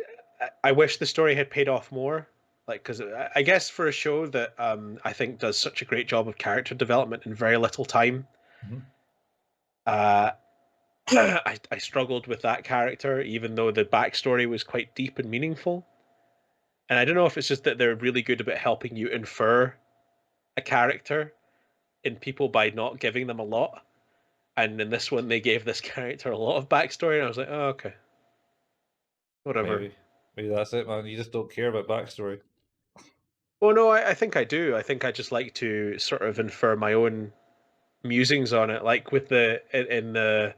I wish the story had paid off more. Like, because I guess for a show that I think does such a great job of character development in very little time, Mhm. uh, I struggled with that character, even though the backstory was quite deep and meaningful. And I don't know if it's just that they're really good about helping you infer a character in people by not giving them a lot. And in this one, they gave this character a lot of backstory, and I was like, oh, okay, whatever. Maybe that's it, man. You just don't care about backstory. Well, no, I think I do. I think I just like to sort of infer my own musings on it, like with in the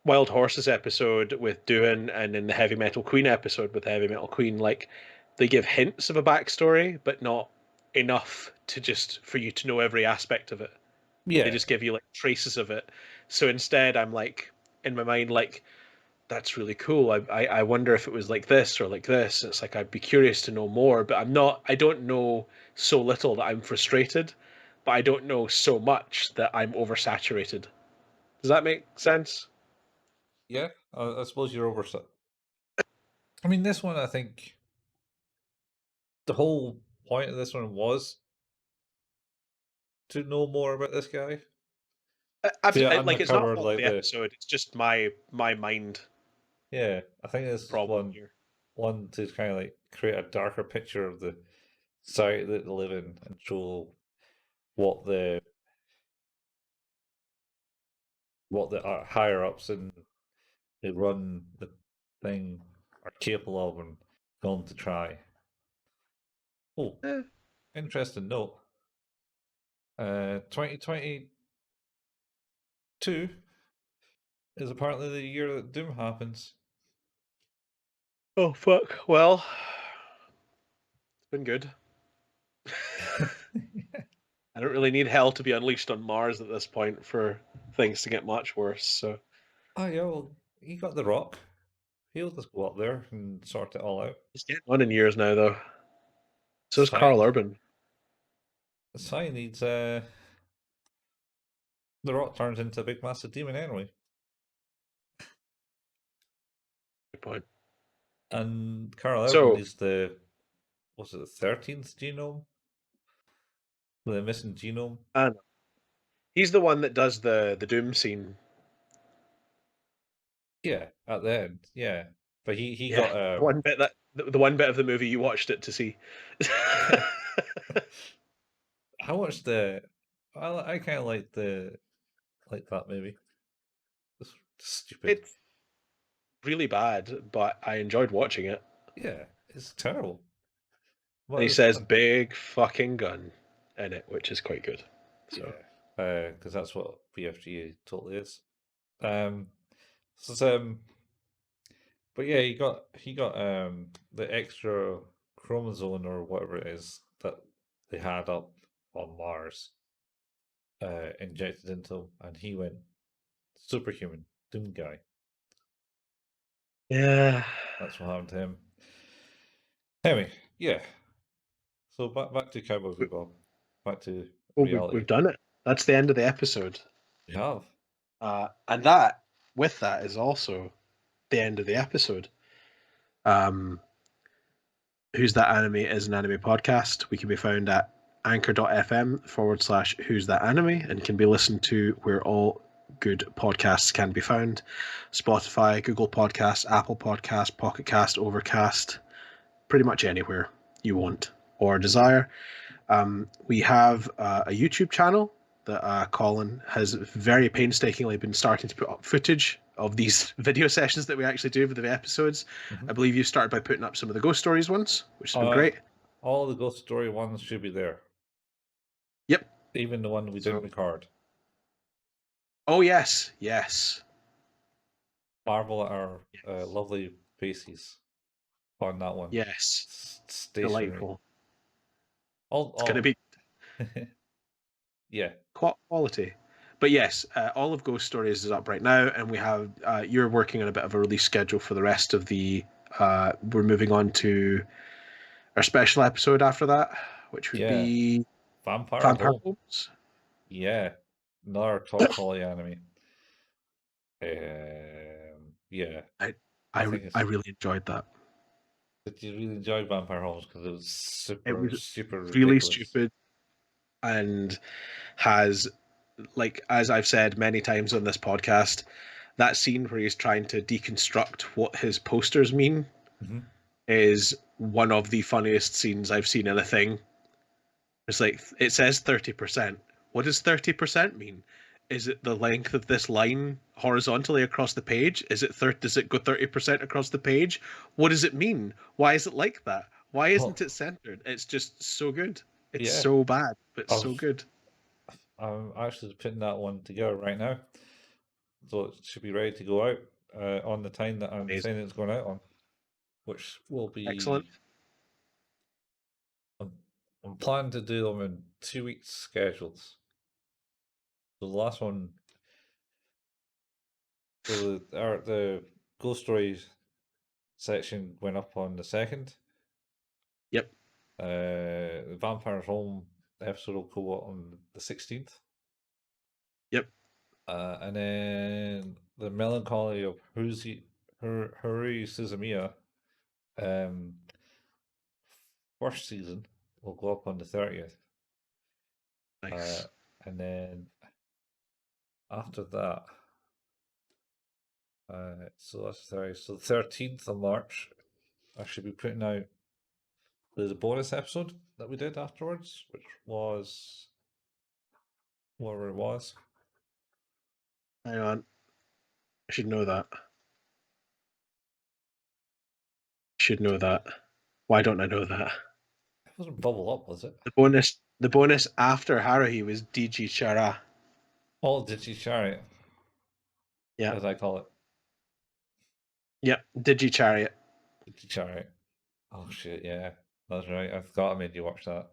Wild Horses episode with Doohan, and in the Heavy Metal Queen episode with the Heavy Metal Queen, like they give hints of a backstory, but not enough to just for you to know every aspect of it. They Yeah, just give you like traces of it. So instead, I'm like in my mind, like that's really cool. I wonder if it was like this or like this. It's like I'd be curious to know more, but I'm not. I don't know so little that I'm frustrated, but I don't know so much that I'm oversaturated. Does that make sense? yeah. I suppose you're over. I mean, this one, I think the whole point of this one was to know more about this guy. To Like it's not uncover fault of like the the episode. It's just my mind yeah. I think this is problem here. one to kind of like create a darker picture of the society that they live in and show what the higher ups and they run the thing are capable of and going to try. Oh, Eh. interesting note. 2022 is apparently the year that Doom happens. Oh fuck. Well, it's been good. I don't really need hell to be unleashed on Mars at this point for things to get much worse. So Oh yeah, well, he got the Rock. He'll just go up there and sort it all out. he's getting on in years now, though. So is Carl Sign, Urban. sign needs the Rock turns into a big massive demon anyway, Good point. and Carl Urban So is the was it the 13th genome, the missing genome. and he's the one that does the Doom scene. Yeah, at the end, yeah. But he Yeah, got the one bit that the one bit of the movie you watched it to see. I watched the I kind of like that movie. It's stupid. It's really bad, but I enjoyed watching it. Yeah, it's terrible. And But he says "big fucking gun" in it, which is quite good. So yeah, because that's what BFG totally is. Um, so but yeah, he got the extra chromosome or whatever it is that they had up on Mars, injected into him, and he went superhuman, Doom guy. yeah, That's what happened to him. Anyway, yeah. So back to Cowboy Bebop, back to well, reality. we've done it. That's the end of the episode. We have. And that with that is also the end of the episode. Um, Who's That Anime is an anime podcast. We can be found at anchor.fm/Who's That Anime and can be listened to where all good podcasts can be found: Spotify, Google Podcasts, Apple Podcasts, Pocket Cast, Overcast, pretty much anywhere you want or desire. We have a YouTube channel that Colin has very painstakingly been starting to put up footage of these video sessions that we actually do for the episodes. Mm-hmm. I believe you started by putting up some of the Ghost Stories ones, which has been great. All the Ghost Story ones should be there. Yep. Even the one we didn't record. Oh, yes. Yes. Marvel at our lovely faces on that one. Yes. Stationary. Delightful. It's going to be yeah, quality. But yes, all of Ghost Stories is up right now, and we have you're working on a bit of a release schedule for the rest of the. We're moving on to our special episode after that, which would be Vampire Homes. Yeah, another top quality anime. Yeah, I really enjoyed that. Did you really enjoy Vampire Homes because it was super really ridiculous. stupid and has, like, as I've said many times on this podcast, that scene where he's trying to deconstruct what his posters mean is one of the funniest scenes I've seen in a thing. It's like, it says 30%. What does 30% mean? Is it the length of this line horizontally across the page? Does it go 30% across the page? What does it mean? Why is it like that? Why isn't it centered? It's just so good. It's so bad, but so good. I'm actually putting that one together right now, so it should be ready to go out on the time that I'm saying it's going out on, which will be excellent. I'm planning to do them in 2 weeks schedules. So the last one, so the Ghost Stories section went up on the 2nd. Yep. The Vampire's Home episode will go up on the 16th. Yep. And then the Melancholy of Hurry Suzumiya first season will go up on the 30th. Nice. And then after that, so that's 30. So the 13th of March, I should be putting out the bonus episode that we did afterwards, which was whatever it was. Hang on. I should know that. Why don't I know that? It wasn't Bubble Up, was it? The bonus after Haruhi was DG Chara. Oh, Digi Chariot. Yeah. As I call it. Yep, Digi Chariot. Digi Chariot. Oh shit, yeah. That's right. I forgot I made you watch that.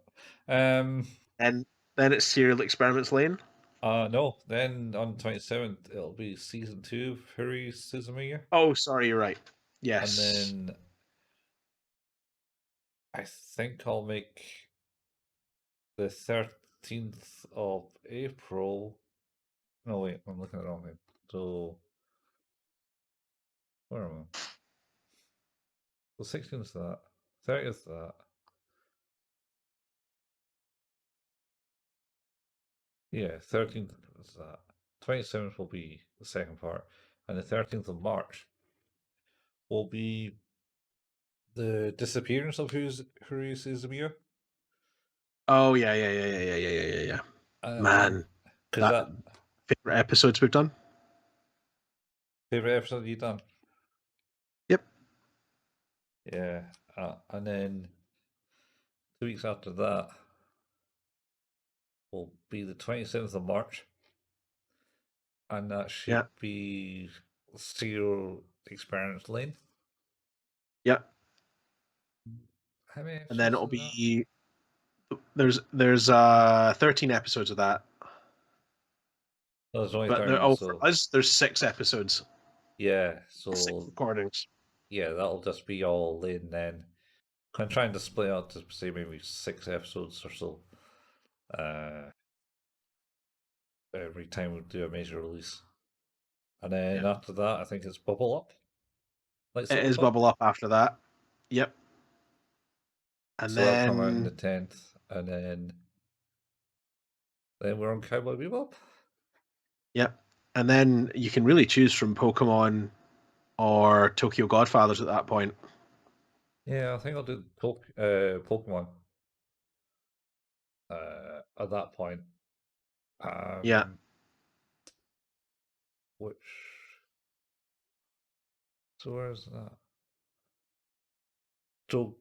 And then it's Serial Experiments Lane. No, then on 27th it'll be season 2 of Hurry Suzumiya. Oh, sorry, you're right. Yes. And then I think I'll make the 13th of April. No, wait, I'm looking at it wrong thing. So, where am I? The 16th is that. 30th is that. Yeah, 13th is that. 27th will be the second part. And the 13th of March will be the disappearance of Hurry Suzumiya. Oh, yeah. Man, Because favorite episodes we've done? Favorite episode you've done? Yep. Yeah. And then 2 weeks after that will be the 27th of March. And that should be Serial Experiments Lane. Yep. How many episodes? And then it'll be there's 13 episodes of that. There's only but 30, for us, there's 6 episodes. Yeah, so 6 recordings. Yeah, that'll just be all in then. I'm trying to split out to say maybe 6 episodes or so. Every time we do a major release. And then after that, I think it's Bubble Up. It is Bubble Up after that. Yep. And so then that'll come out on the 10th. And then we're on Cowboy Bebop. Yep. And then you can really choose from Pokemon or Tokyo Godfathers at that point. Yeah, I think I'll do Pokemon at that point. Yeah. So where's that? So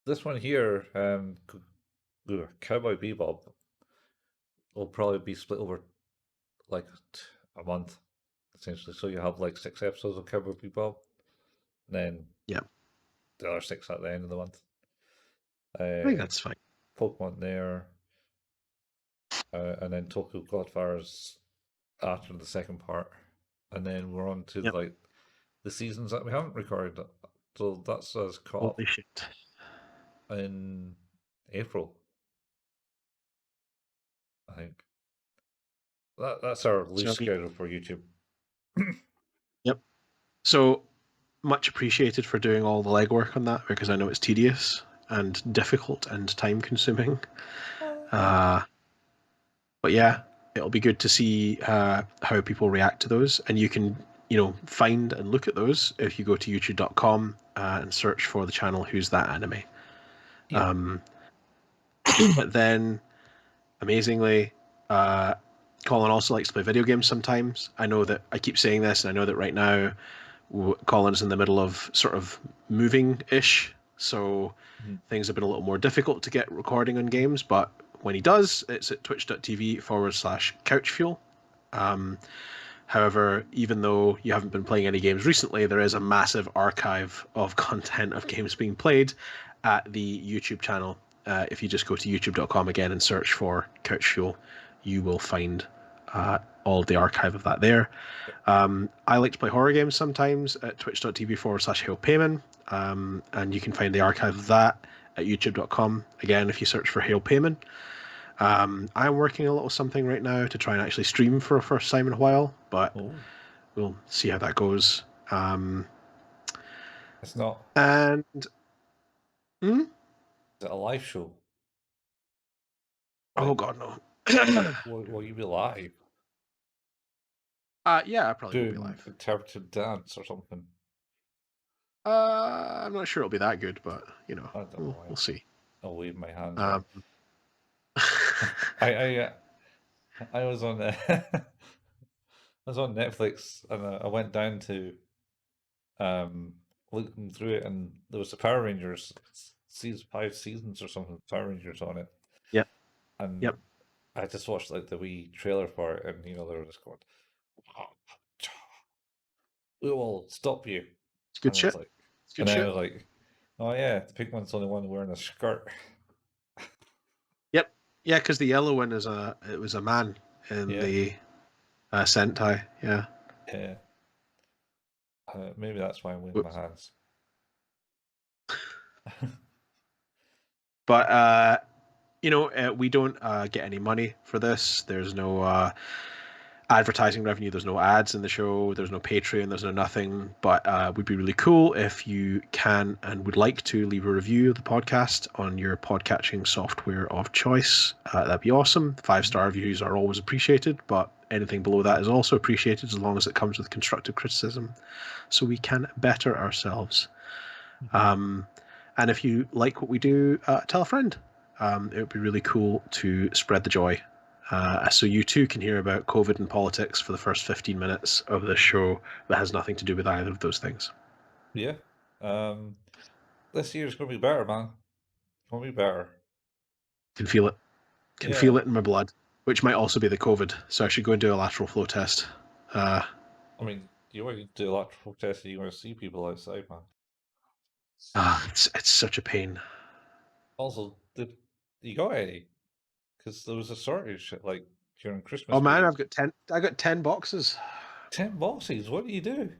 this one here, Cowboy Bebop, will probably be split over like a month, essentially. So you have like 6 episodes of Cowboy Bebop, then the other 6 at the end of the month. I think that's fine. Pokemon there, and then Tokyo Godfathers after the second part, and then we're on to like the seasons that we haven't recorded. So that's us caught up in April, I think. That's our release schedule for YouTube. Yep. So much appreciated for doing all the legwork on that, because I know it's tedious and difficult and time consuming. But yeah, it'll be good to see how people react to those, and you can find and look at those if you go to youtube.com and search for the channel Who's That Anime. Yeah. But then, amazingly, Colin also likes to play video games sometimes. I know that I keep saying this, and I know that right now Colin's in the middle of sort of moving-ish, so things have been a little more difficult to get recording on games, but when he does, it's at twitch.tv/couchfuel. However, even though you haven't been playing any games recently, there is a massive archive of content of games being played at the YouTube channel. If you just go to youtube.com again and search for Couchfuel, you will find all of the archive of that there. I like to play horror games sometimes at twitch.tv/HailPayman, and you can find the archive of that at youtube.com. Again, if you search for Hail Payman. I'm working a little something right now to try and actually stream for a first time in a while, but we'll see how that goes. It's not. And Is it a live show? oh god, no. Will you be live? Yeah, I probably will be Doing live. interpretive dance or something? I'm not sure it'll be that good, but I don't know. we'll see. I'll wave my hands. I was on I was on Netflix, and I went down to looking through it, and there was the Power Rangers season 5 seasons or something. Power Rangers on it. Yep. And Yep. I just watched like the wee trailer for it, and they were just going, "We will stop you." It's good shit. It's good shit. I was like, "Oh yeah, the pink one's the only one wearing a skirt." Yep. Yeah, because the yellow one was a man in the Sentai. Yeah. Yeah. Maybe that's why I'm waving my hands. But we don't get any money for this. There's no advertising revenue. There's no ads in the show. There's no Patreon. There's no nothing. But it would be really cool if you can and would like to leave a review of the podcast on your podcatching software of choice. That'd be awesome. 5-star reviews are always appreciated, but anything below that is also appreciated as long as it comes with constructive criticism, so we can better ourselves. And if you like what we do, tell a friend. It would be really cool to spread the joy. So you too can hear about COVID and politics for the first 15 minutes of this show that has nothing to do with either of those things. Yeah. This year's going to be better, man. It's going to be better. Can feel it. Can feel it in my blood, which might also be the COVID. So I should go and do a lateral flow test. I mean, you want to do a lateral flow test, and you want to see people outside, man. It's such a pain. Also, you got any? Because there was a shortage like during Christmas. Oh man, I got 10 boxes. 10 boxes? What do you do?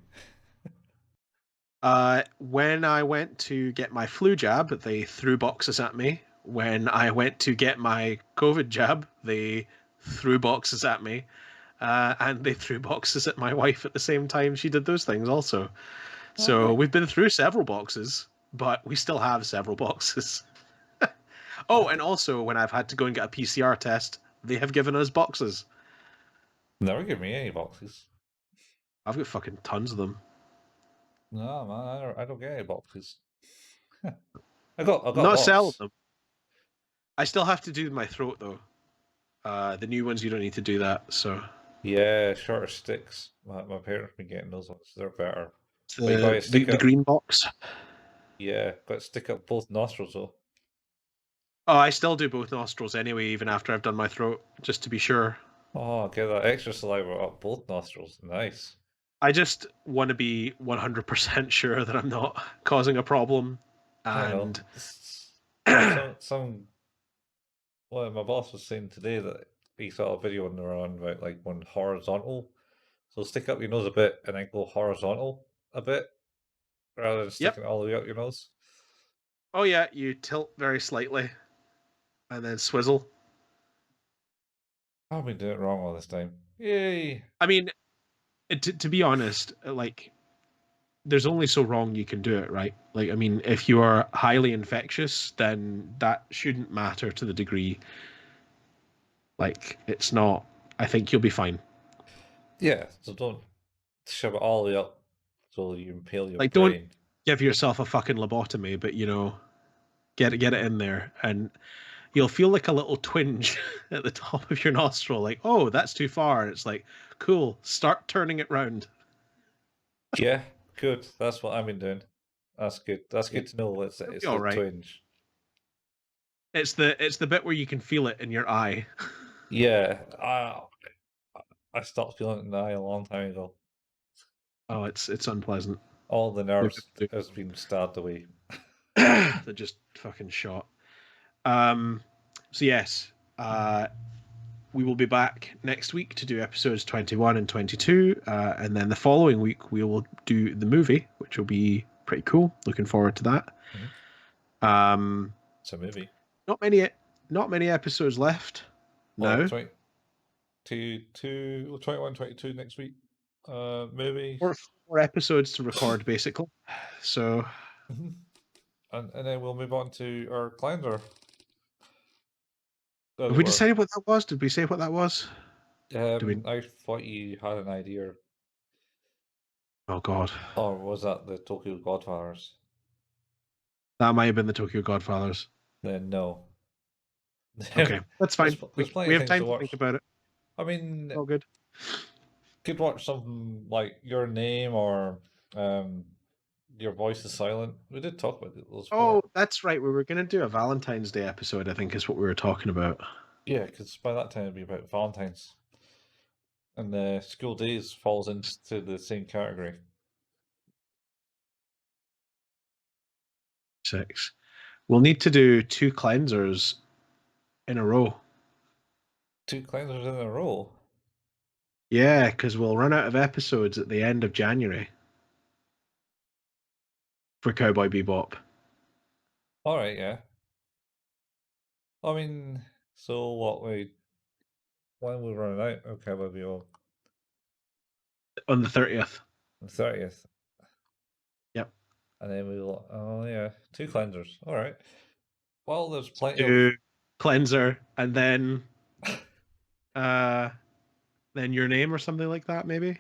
When I went to get my flu jab, they threw boxes at me. When I went to get my COVID jab, they threw boxes at me. And they threw boxes at my wife at the same time she did those things also. So we've been through several boxes, but we still have several boxes. Oh, and also when I've had to go and get a PCR test, they have given us boxes. Never give me any boxes. I've got fucking tons of them. No, man, I don't get any boxes. I got not selling them. I still have to do my throat though. The new ones you don't need to do that. So yeah, shorter sticks. My parents been getting those ones. They're better. The green box. Yeah, got to stick up both nostrils though. Oh, I still do both nostrils anyway, even after I've done my throat, just to be sure. Oh, get that extra saliva up both nostrils. Nice. I just want to be 100% sure that I'm not causing a problem. And well, my boss was saying today that he saw a video on around about like one horizontal. So stick up your nose a bit and then go horizontal a bit rather than sticking it all the way up your nose. Oh yeah, you tilt very slightly and then swizzle. I've been doing it wrong all this time. Yay! I mean, to be honest, like, there's only so wrong you can do it, right? Like, I mean, if you are highly infectious, then that shouldn't matter to the degree. Like, it's not I think you'll be fine. Yeah, so don't shove it all the way up so you impale your Like, don't brain. give yourself a fucking lobotomy, but get it in there, and you'll feel like a little twinge at the top of your nostril, like, oh, that's too far. And it's like, cool, start turning it round. Yeah, good. That's what I've been doing. That's good. That's Yeah, good to know. It's it'll be it's all the right. twinge. It's the bit where you can feel it in your eye. Yeah, I stopped feeling it in the eye a long time ago. Oh, it's unpleasant. All the They've nerves just been has been stabbed away. they're just fucking shot. Um, so yes, we will be back next week to do episodes 21 and 22, and then the following week we will do the movie, which will be pretty cool. Looking forward to that. Mhm. Um, It's a movie. not many, not many episodes left Well, now. 21, 22 next week. Movie. Four episodes to record, basically. So, Mhm. And then we'll move on to our calendar. As have it we were. decided what that was? Did we say what that was? Do we? I thought you had an idea, Oh God, or was that the Tokyo Godfathers? that might have been the Tokyo Godfathers. Then no. Okay, that's fine. There's plenty We of have things time to to watch. think about it. I mean, All good. could watch something like Your Name or um, Your Voice is Silent. We did talk about those Oh, before. that's right. We were going to do a Valentine's Day episode, I think is what we were talking about. Yeah, because by that time it'd be about Valentine's, and School Days falls into the same category. 6. We'll need to do 2 cleansers in a row. Two cleansers in a row. Yeah, because we'll run out of episodes at the end of January for Cowboy Bebop. All right, yeah. I mean, so what? We when we run out, okay, we'll be on On the 30th. the 30th, Yep. and then we'll. Oh yeah, two cleansers. All right. Well, there's plenty of. Do cleanser and uh then your name or something like that, maybe?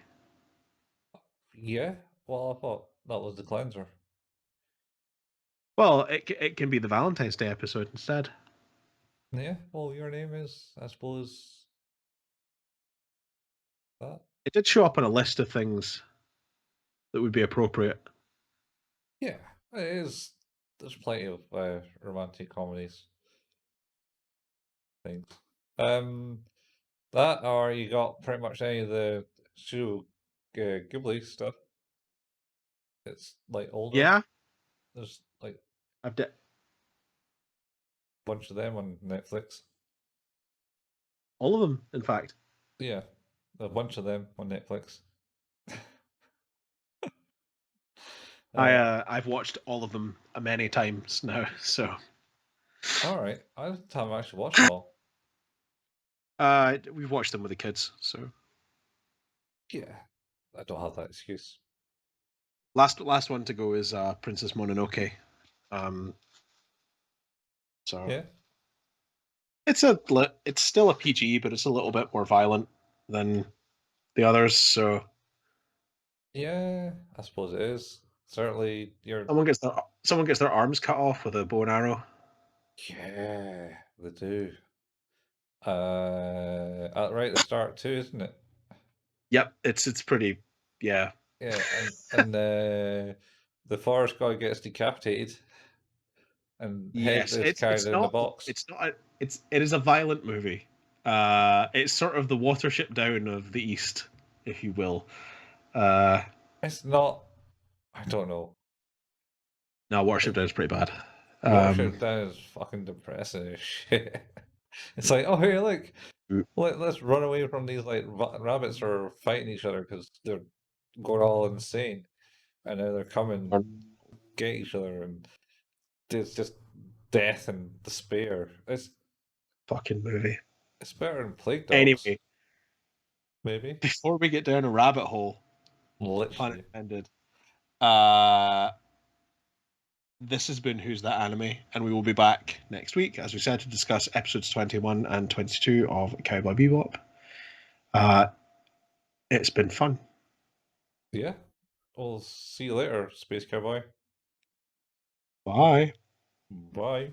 Yeah. Well, I thought that was the cleanser. Well, it can be the Valentine's Day episode instead. Yeah. Well, your name is, I suppose, that. It did show up on a list of things that would be appropriate. Yeah, it is. There's plenty of romantic comedies things. Um, that or you got pretty much any of the Studio Ghibli stuff. It's like older. Yeah, There's like a I've did bunch of them on Netflix. all of them, in fact. Yeah, a bunch of them on Netflix. Uh, I've watched all of them many times now, so all right. I haven't actually watched them all. we've watched them with the kids. So Yeah, I don't have that excuse. last one to go is Princess Mononoke. Um, so Yeah, it's still a PG, but it's a little bit more violent than the others. So yeah, I suppose it is. Certainly, you're. someone gets their arms cut off with a bow and arrow. Yeah, they do. Right at the start too, isn't it? Yep, it's pretty. Yeah. Yeah, and the forest guy gets decapitated, and head Yes, is carried in the box. it is a violent movie. It's sort of the Watership Down of the East, if you will. Uh, It's not. I don't know. no, Watership Down is pretty bad. Watership Down is fucking depressing as shit. It's like, oh here, look, let's run away from these like rabbits are fighting each other because they're going all insane, and now they're coming get each other, and it's just death and despair. fucking movie. It's better than Plague Dogs, Anyway, maybe. before we get down a rabbit hole, pun Literally. intended, uh, this has been Who's That Anime, and we will be back next week, as we said, to discuss episodes 21 and 22 of Cowboy Bebop. It's been fun. Yeah. We'll see you later, Space Cowboy. Bye. Bye.